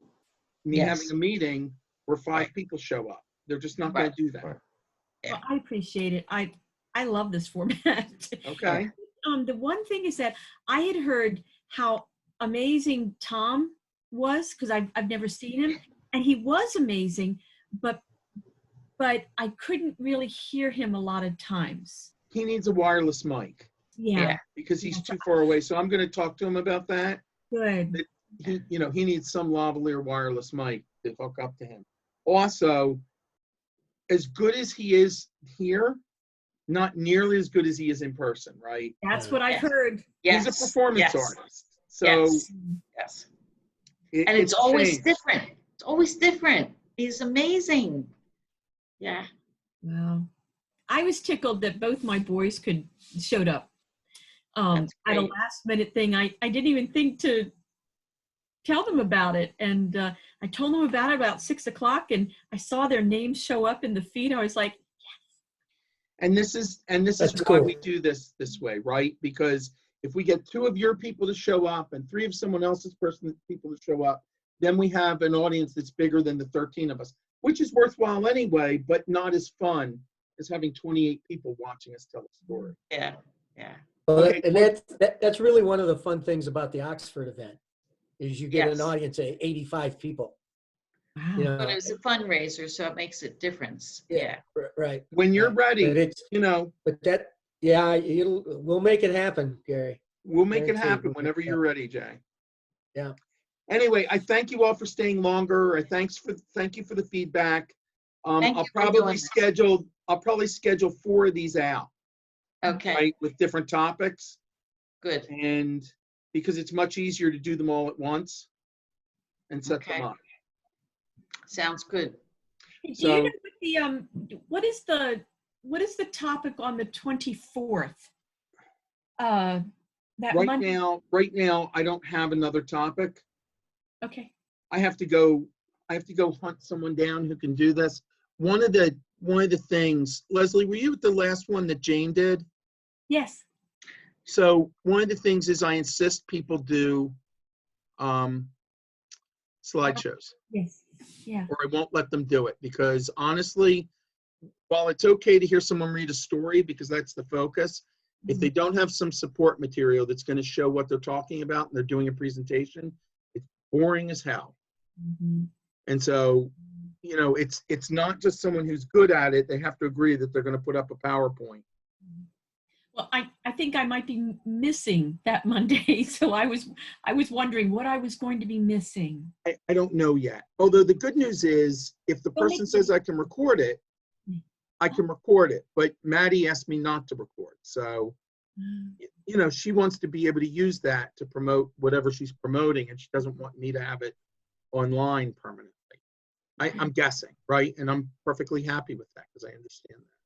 me having a meeting where 5 people show up. They're just not going to do that. Well, I appreciate it. I love this format. Okay. The one thing is that I had heard how amazing Tom was because I've never seen him, and he was amazing, but I couldn't really hear him a lot of times. He needs a wireless mic. Yeah. Because he's too far away. So I'm going to talk to him about that. Good. He, you know, he needs some lavalier wireless mic to hook up to him. Also, as good as he is here, not nearly as good as he is in person, right? That's what I've heard. He's a performance artist. So yes. And it's always changed. different. It's always different. He's amazing. Yeah. Wow. I was tickled that both my boys showed up. At a last minute thing. I didn't even think to tell them about it. And I told them about it about 6 o'clock and I saw their names show up in the feed. I was like, yes. And this is why we do this way, right? Because if we get 2 of your people to show up and 3 of someone else's people to show up, then we have an audience that's bigger than the 13 of us, which is worthwhile anyway, but not as fun as having 28 people watching us tell a story. Yeah, yeah. Well, and that's really one of the fun things about the Oxford event is you get an audience of 85 people. Wow. You know, But it was a fundraiser, so it makes a difference. Yeah. Right. When you're ready, but it's, you know. But that, we'll make it happen, Gary. We'll make it happen whenever you're ready, Jay. Yeah. Anyway, I thank you all for staying longer. Thank you for the feedback. I'll probably schedule 4 of these out. Okay. Right, with different topics. Good. And because it's much easier to do them all at once and set them up. Sounds good. So, do you know what is the topic on the 24th? Right now, I don't have another topic. Okay. I have to go hunt someone down who can do this. One of the things, Leslie, were you at the last one that Jane did? Yes. So one of the things is I insist people do slideshows. Yes. Yeah. Or I won't let them do it because honestly, while it's okay to hear someone read a story because that's the focus, If they don't have some support material that's going to show what they're talking about and they're doing a presentation, it's boring as hell. And so, you know, it's not just someone who's good at it. They have to agree that they're going to put up a PowerPoint. Well, I think I might be missing that Monday, so I was wondering what I was going to be missing. I don't know yet. Although the good news is, if the person says I can record it, I can record it. But Maddie asked me not to record. So, you know, she wants to be able to use that to promote whatever she's promoting, and she doesn't want me to have it online permanently. I'm guessing, right? And I'm perfectly happy with that because I understand that.